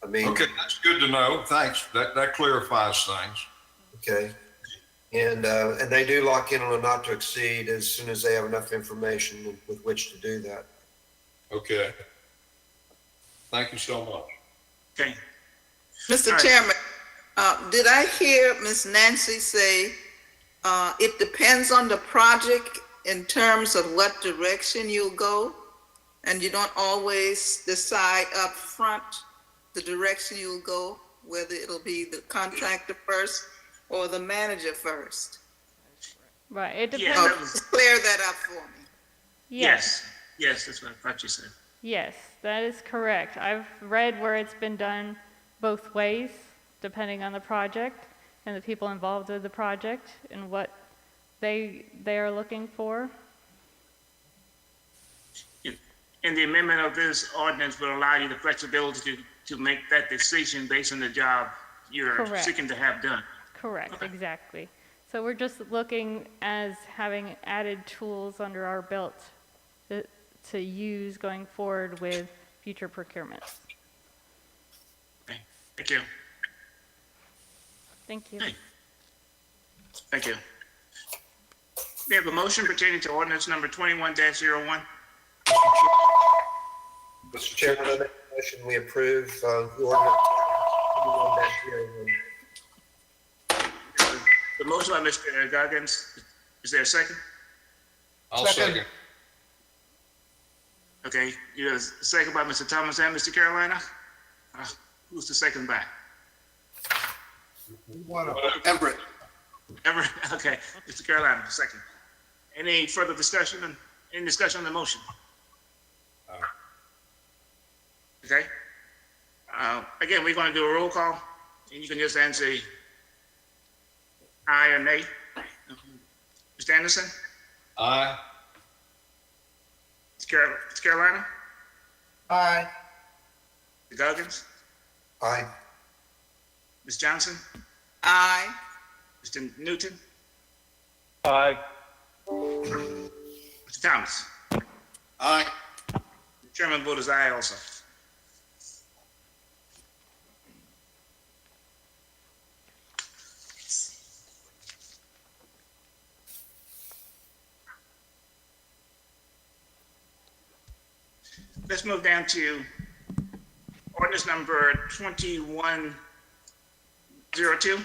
I mean, okay, that's good to know. Thanks. That clarifies things. Okay, and they do lock in on a not to exceed as soon as they have enough information with which to do that. Okay. Thank you so much. Okay. Mr. Chairman, did I hear Ms. Nancy say it depends on the project in terms of what direction you'll go, and you don't always decide up front the direction you'll go, whether it'll be the contractor first or the manager first? Right, it depends. Yeah, that was, Clear that up for me. yes, that's what I thought you said. Yes, that is correct. I've read where it's been done both ways, depending on the project and the people involved with the project and what they are looking for. And the amendment of this ordinance will allow you the flexibility to make that decision based on the job you're Correct. seeking to have done. Correct, Okay. exactly. So we're just looking as having added tools under our belt to use going forward with future procurements. Okay, thank you. Thank you. Hey. Thank you. We have a motion pertaining to ordinance number 21-01. Mr. Chairman, I make a motion we approve the ordinance. The motion by Mr. Goggins, is there a second? I'll second. Okay, you have a second by Mr. Thomas and Mr. Carolina? Who's the second by? Everett. Everett, okay, Mr. Carolina, second. Any further discussion on the motion? Okay. Again, we're going to do a roll call, and you can just answer aye or nay. Mr. Anderson? Aye. Mr. Carolina? Aye. Mr. Goggins? Aye. Ms. Johnson? Aye. Mr. Newton? Aye. Mr. Thomas? Aye. The chairman votes aye also. Let's move down to ordinance number 2102.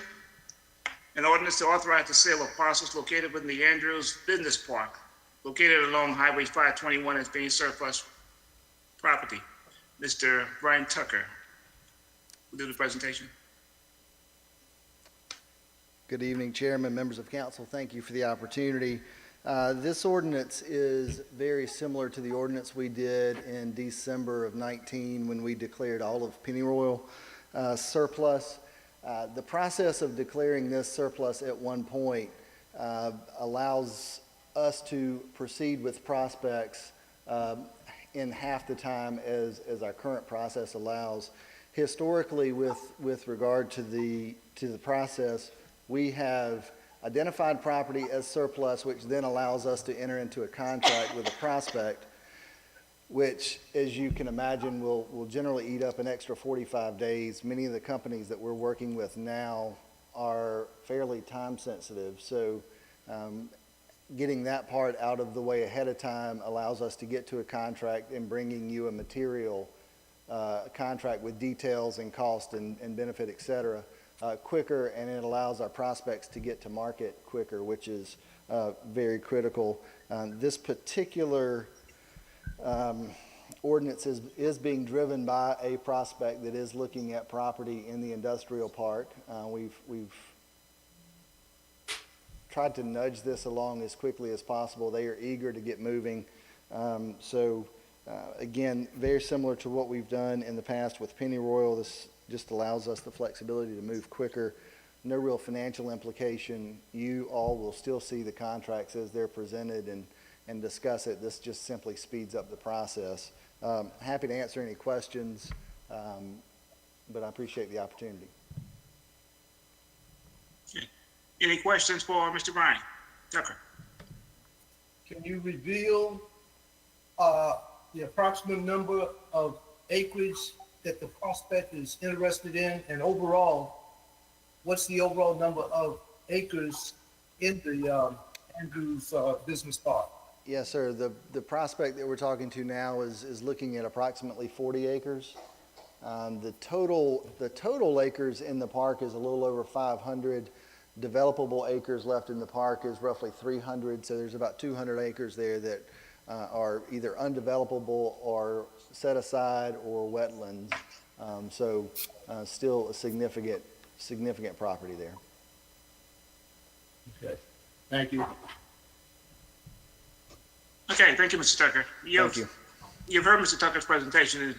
An ordinance to authorize the sale of parcels located within the Andrews Business Park, located along Highway 521 as being surplus property. Mr. Brian Tucker will do the presentation. Good evening, Chairman, members of council. Thank you for the opportunity. This ordinance is very similar to the ordinance we did in December of 19 when we declared all of Pennyroyal surplus. The process of declaring this surplus at one point allows us to proceed with prospects in half the time as our current process allows. Historically, with regard to the process, we have identified property as surplus, which then allows us to enter into a contract with a prospect, which, as you can imagine, will generally eat up an extra 45 days. Many of the companies that we're working with now are fairly time sensitive, so getting that part out of the way ahead of time allows us to get to a contract and bringing you a material contract with details and cost and benefit, et cetera, quicker, and it allows our prospects to get to market quicker, which is very critical. This particular ordinance is being driven by a prospect that is looking at property in the industrial park. We've tried to nudge this along as quickly as possible. They are eager to get moving. Again, very similar to what we've done in the past with Pennyroyal. This just allows us the flexibility to move quicker. No real financial implication. You all will still see the contracts as they're presented and discuss it. This just simply speeds up the process. Happy to answer any questions, but I appreciate the opportunity. Okay. Any questions for Mr. Brian Tucker? Can you reveal the approximate number of acreage that the prospect is interested in, and overall, what's the overall number of acres in the Andrews Business Park? Yes, sir. The prospect that we're talking to now is looking at approximately 40 acres. The total acres in the park is a little over 500. Developable acres left in the park is roughly 300, so there's about 200 acres there that are either undevelopable or set aside or wetlands. Still a significant property there. Okay, thank you. Okay, thank you, Mr. Tucker. Thank you. You've heard Mr. Tucker's presentation.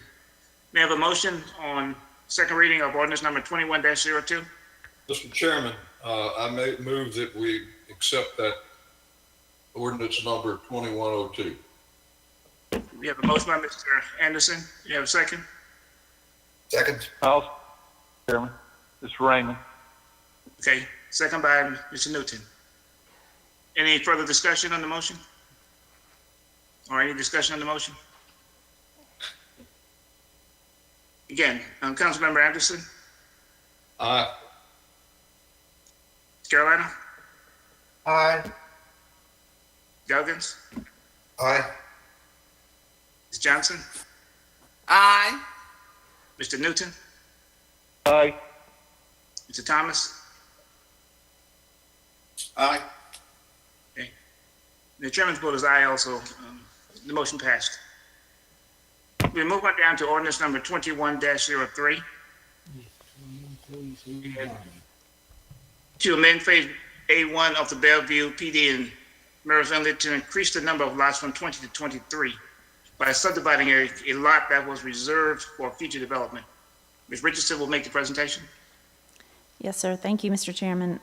May I have a motion on second reading of ordinance number 21-02? Mr. Chairman, I may move that we accept that ordinance number 2102. We have a motion by Mr. Anderson. You have a second? Second. Chairman, it's Raymond. Okay, second by Mr. Newton. Any further discussion on the motion? Or any discussion on the motion? Again, Councilmember Anderson, Aye. Carolina, Aye. Goggins, Aye. Ms. Johnson, Aye. Mr. Newton, Aye. Mr. Thomas. Aye. Okay. The chairman's vote is aye also. The motion passed. We move on down to ordinance number 21-03. To amend phase A1 of the Bellevue PD in Maryville Inlet to increase the number of lots from 20 to 23 by subdividing a lot that was reserved for future development. Ms. Richardson will make the presentation. Yes, sir. Thank you, Mr. Chairman.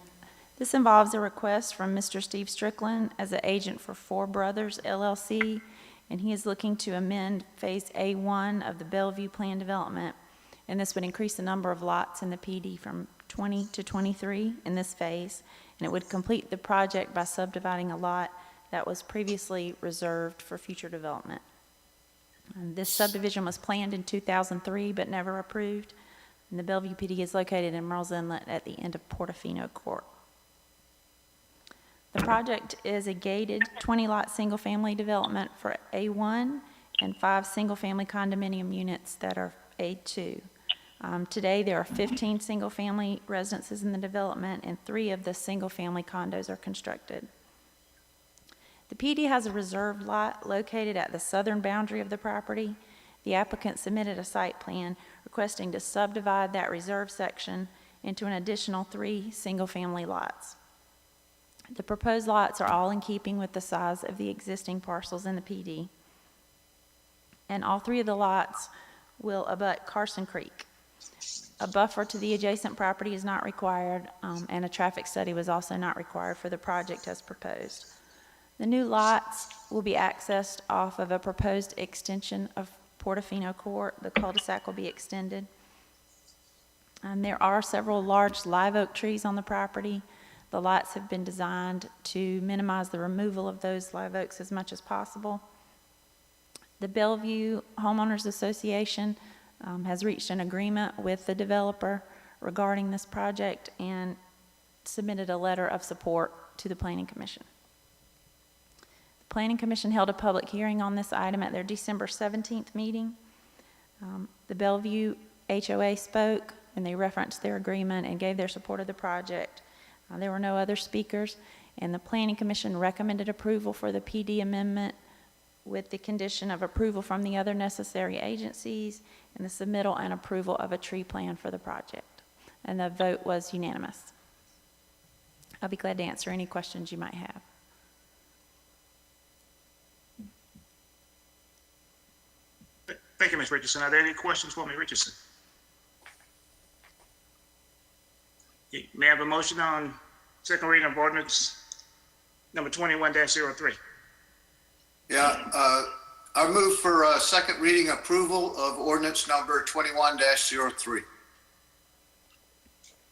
This involves a request from Mr. Steve Strickland as an agent for Four Brothers LLC, and he is looking to amend Phase A1 of the Bellevue Plan Development, and this would increase the number of lots in the PD from 20 to 23 in this phase, and it would complete the project by subdividing a lot that was previously reserved for future development. And this subdivision was planned in 2003 but never approved, and the Bellevue PD is located in Merle's Inlet at the end of Portofino Court. The project is a gated 20-lot single-family development for A1 and 5 single-family condominium units that are A2. Today, there are 15 single-family residences in the development, and 3 of the single-family condos are constructed. The PD has a reserved lot located at the southern boundary of the property. The applicant submitted a site plan requesting to subdivide that reserved section into an additional 3 single-family lots. The proposed lots are all in keeping with the size of the existing parcels in the PD, and all 3 of the lots will abut Carson Creek. A buffer to the adjacent property is not required, and a traffic study was also not required for the project as proposed. The new lots will be accessed off of a proposed extension of Portofino Court. The cul-de-sac will be extended. There are several large live oak trees on the property. The lots have been designed to minimize the removal of those live oaks as much as possible. The Bellevue Homeowners Association has reached an agreement with the developer regarding this project and submitted a letter of support to the Planning Commission. The Planning Commission held a public hearing on this item at their December 17th meeting. The Bellevue HOA spoke, and they referenced their agreement and gave their support of the project. There were no other speakers, and the Planning Commission recommended approval for the PD amendment with the condition of approval from the other necessary agencies and the submittal and approval of a tree plan for the project. And the vote was unanimous. I'll be glad to answer any questions you might have. Thank you, Ms. Richardson. Are there any questions for Ms. Richardson? Okay, may I have a motion on second reading of ordinance number 21-03? Yeah, I move for second reading approval of ordinance number 21-03.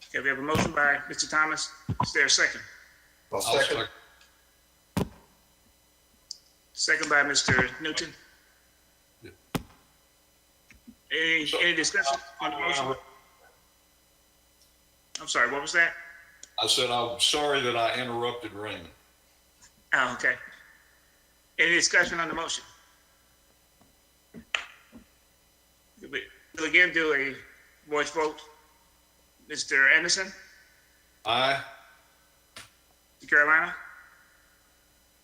Okay, we have a motion by Mr. Thomas. Is there a second? I'll second. Second by Mr. Newton. Any discussion on the motion? I'm sorry, what was that? I said, I'm sorry that I interrupted Raymond. Oh, okay. Any discussion on the motion? We'll again do a voice vote. Mr. Anderson? Aye. Mr. Carolina?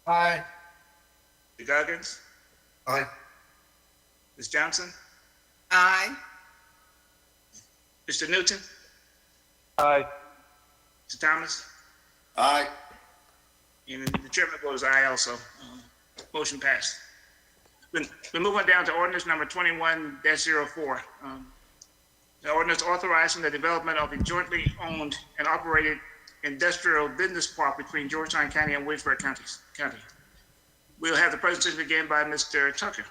Aye. Mr. Goggins? Aye. Ms. Johnson? Aye. Mr. Newton? Aye. Mr. Thomas? Aye. And the chairman votes aye also. Motion passed. We move on down to ordinance number 21-04. The ordinance authorizing the development of a jointly owned and operated industrial business park between Georgetown County and Wilkesbarre County. We'll have the presentation begin by Mr. Tucker.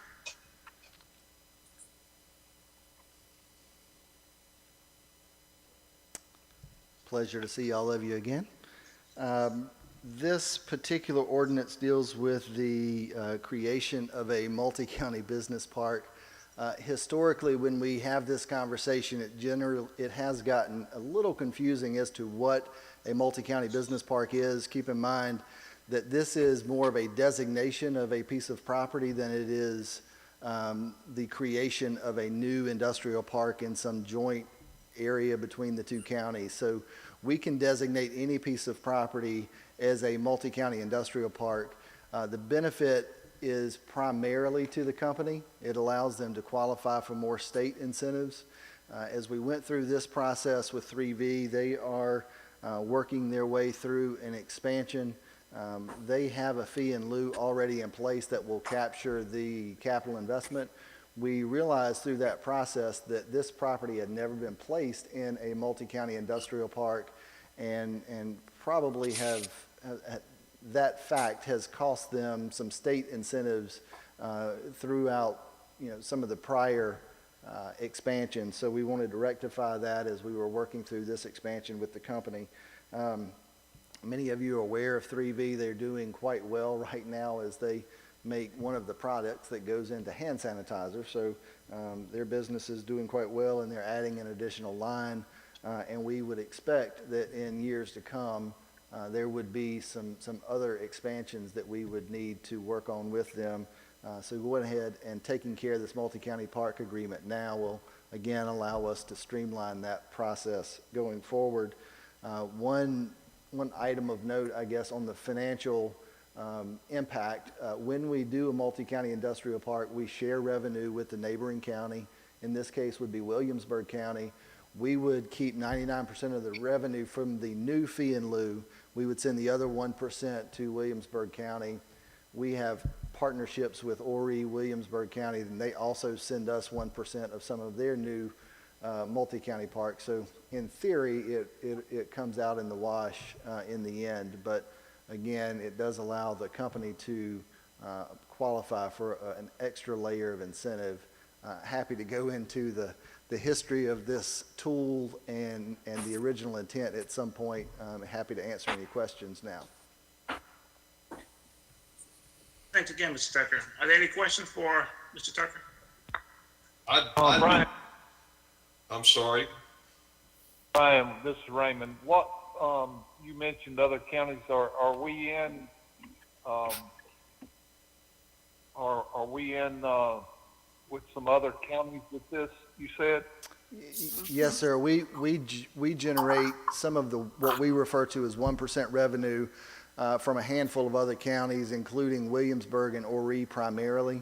Pleasure to see all of you again. This particular ordinance deals with the creation of a multi-county business park. Historically, when we have this conversation, it has gotten a little confusing as to what a multi-county business park is. Keep in mind that this is more of a designation of a piece of property than it is the creation of a new industrial park in some joint area between the two counties. So we can designate any piece of property as a multi-county industrial park. The benefit is primarily to the company. It allows them to qualify for more state incentives. As we went through this process with 3V, they are working their way through an expansion. They have a fee in lieu already in place that will capture the capital investment. We realized through that process that this property had never been placed in a multi-county industrial park, and probably that fact has cost them some state incentives throughout some of the prior expansion. So we wanted to rectify that as we were working through this expansion with the company. Many of you are aware of 3V. They're doing quite well right now as they make one of the products that goes into hand sanitizer. So their business is doing quite well, and they're adding an additional line. And we would expect that in years to come, there would be some other expansions that we would need to work on with them. So we went ahead and taking care of this multi-county park agreement now will again allow us to streamline that process going forward. One item of note, I guess, on the financial impact, when we do a multi-county industrial park, we share revenue with the neighboring county. In this case would be Williamsburg County. we would keep 99% of the revenue from the new fee in lieu. We would send the other 1% to Williamsburg County. We have partnerships with Horry, Williamsburg County, and they also send us 1% of some of their new multi-county parks. So in theory, it comes out in the wash in the end. But again, it does allow the company to qualify for an extra layer of incentive. Happy to go into the history of this tool and the original intent at some point. Happy to answer any questions now. Thanks again, Mr. Tucker. Are there any questions for Mr. Tucker? Brian, I'm sorry. Brian, this is Raymond. What, you mentioned other counties, are we in, with some other counties with this, you said? Yes, sir. We generate some of what we refer to as 1% revenue from a handful of other counties, including Williamsburg and Horry primarily.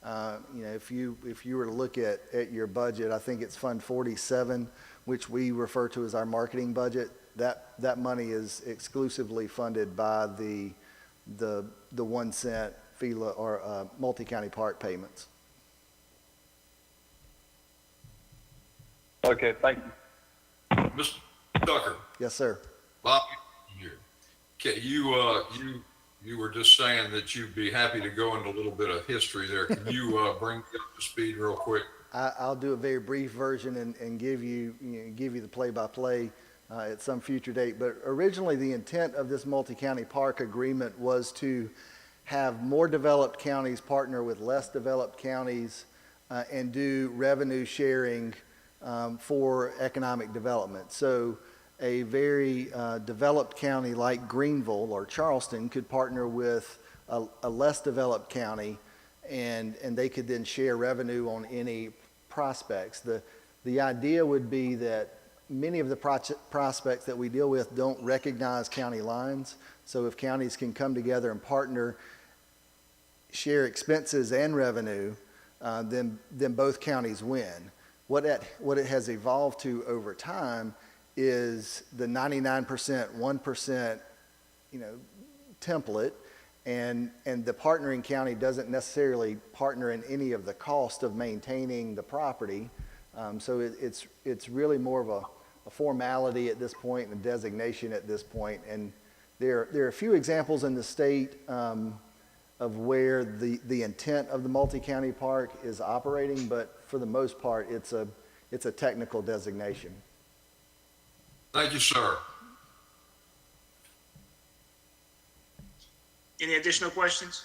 If you were to look at your budget, I think it's Fund 47, which we refer to as our marketing budget. That money is exclusively funded by the 1 cent FELA or multi-county park payments. Okay, thank you. Mr. Tucker. Yes, sir. Bob, here. Okay, you were just saying that you'd be happy to go into a little bit of history there. Can you bring me up to speed real quick? I'll do a very brief version and give you the play-by-play at some future date. But originally, the intent of this multi-county park agreement was to have more developed counties partner with less developed counties and do revenue sharing for economic development. So a very developed county like Greenville or Charleston could partner with a less developed county, and they could then share revenue on any prospects. The idea would be that many of the prospects that we deal with don't recognize county lines. So if counties can come together and partner, share expenses and revenue, then both counties win. What it has evolved to over time is the 99%, 1%, template, and the partnering county doesn't necessarily partner in any of the cost of maintaining the property. So it's really more of a formality at this point and a designation at this point. And there are a few examples in the state of where the intent of the multi-county park is operating, but for the most part, it's a technical designation. Thank you, sir. Any additional questions?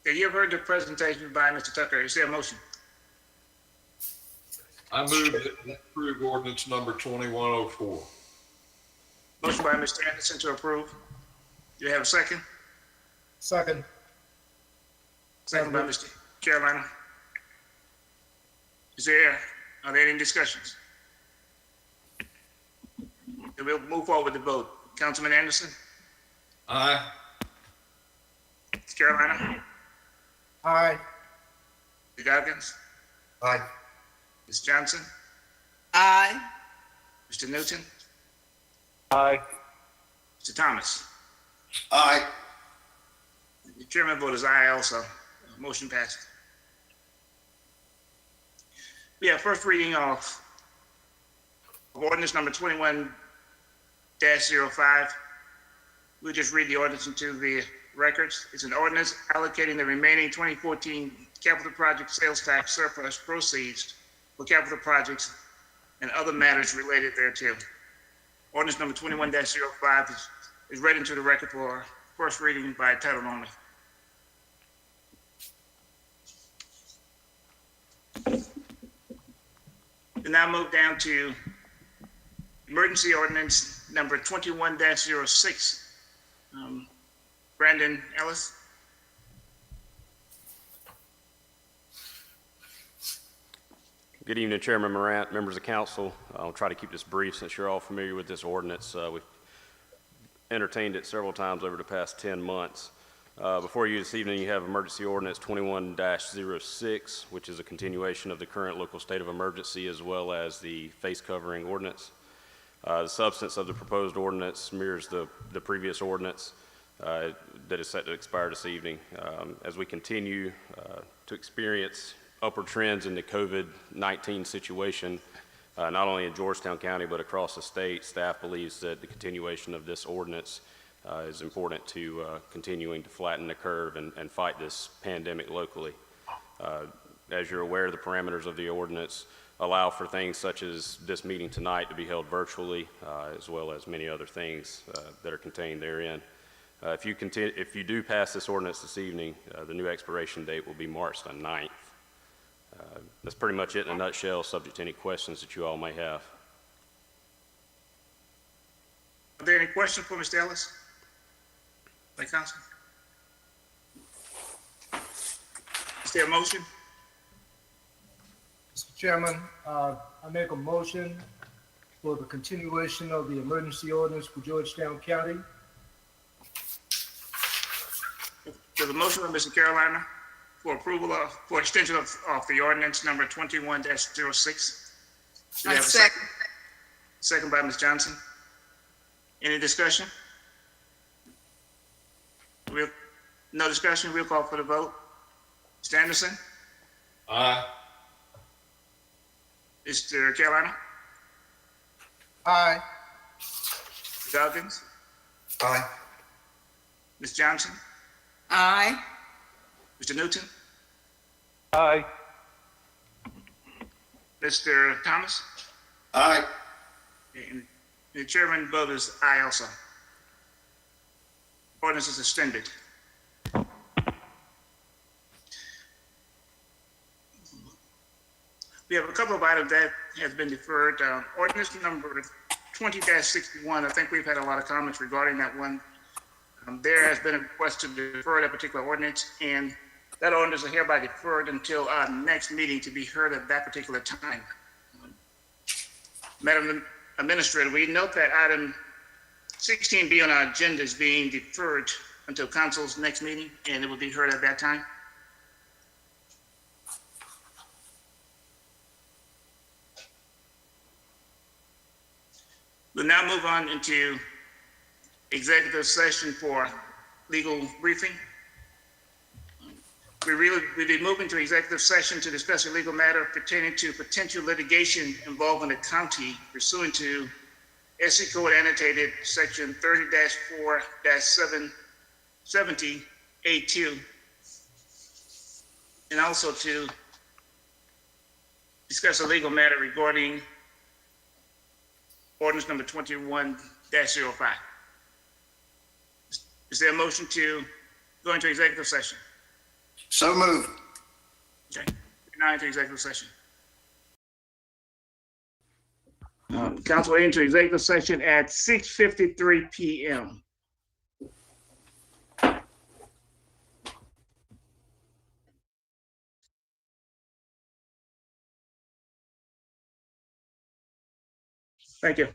Okay, you have heard the presentation by Mr. Tucker. Is there a motion? I move that we approve ordinance number 2104. Motion by Mr. Anderson to approve. Do you have a second? Second. Second by Mr. Carolina. Are there any discussions? Then we'll move forward to vote. Councilman Anderson? Aye. Ms. Carolina? Aye. Mr. Goggins? Aye. Ms. Johnson? Aye. Mr. Newton? Aye. Mr. Thomas? Aye. The chairman vote is aye also. Motion passes. We have first reading of ordinance number 21-05. We'll just read the ordinance into the records. It's an ordinance allocating the remaining 2014 capital project sales tax surplus proceeds for capital projects and other matters related thereto. Ordinance number 21-05 is read into the record for first reading by title only. We now move down to emergency ordinance number 21-06. Brandon Ellis. Good evening, Chairman Morant, members of council. I'll try to keep this brief since you're all familiar with this ordinance. We've entertained it several times over the past 10 months. Before you this evening, you have emergency ordinance 21-06, which is a continuation of the current local state of emergency as well as the face covering ordinance. The substance of the proposed ordinance mirrors the previous ordinance that is set to expire this evening. As we continue to experience upward trends in the COVID-19 situation, not only in Georgetown County but across the state, staff believes that the continuation of this ordinance is important to continuing to flatten the curve and fight this pandemic locally. As you're aware, the parameters of the ordinance allow for things such as this meeting tonight to be held virtually, as well as many other things that are contained therein. If you do pass this ordinance this evening, the new expiration date will be March the 9th. That's pretty much it in a nutshell, subject to any questions that you all may have. Are there any questions for Mr. Ellis? By council? Is there a motion? Mr. Chairman, I make a motion for the continuation of the emergency ordinance for Georgetown County. There's a motion by Mr. Carolina for approval for extension of the ordinance number 21-06. Do we have a second? Second by Ms. Johnson. Any discussion? No discussion, we'll call for the vote. Mr. Anderson? Aye. Mr. Carolina? Aye. Mr. Dawkins? Aye. Ms. Johnson? Aye. Mr. Newton? Aye. Mr. Thomas? Aye. And the chairman vote is aye also. Ordinance is extended. We have a couple of items that has been deferred. Ordinance number 20-61, I think we've had a lot of comments regarding that one. There has been a request to defer that particular ordinance, and that ordinance is hereby deferred until our next meeting to be heard at that particular time. Madam Administrator, we note that item 16B on our agenda is being deferred until council's next meeting, and it will be heard at that time. We'll now move on into executive session for legal briefing. We'll be moving to executive session to discuss a legal matter pertaining to potential litigation involving the county pursuant to SC Code annotated section 30-4-770A2, and also to discuss a legal matter regarding ordinance number 21-05. Is there a motion to go into executive session? So moved. Okay, now into executive session. Council into executive session at 6:53 p.m. Thank you.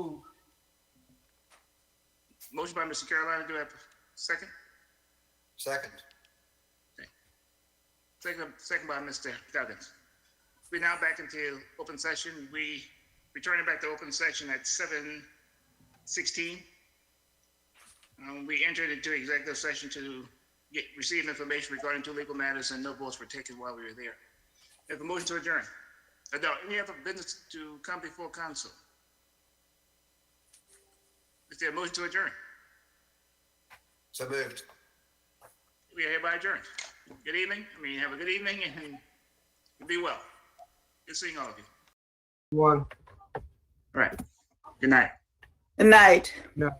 move. Motion by Mr. Carolina, do I have a second? Second. Second by Mr. Duggins. We're now back into open session. We returning back to open session at 7:16. We entered into executive session to receive information regarding two legal matters, and no votes were taken while we were there. Have a motion to adjourn. No, any other business to come before council? Is there a motion to adjourn? So moved. We are hereby adjourned. Good evening. Have a good evening and be well. Good seeing all of you. One. All right. Good night. Good night. No.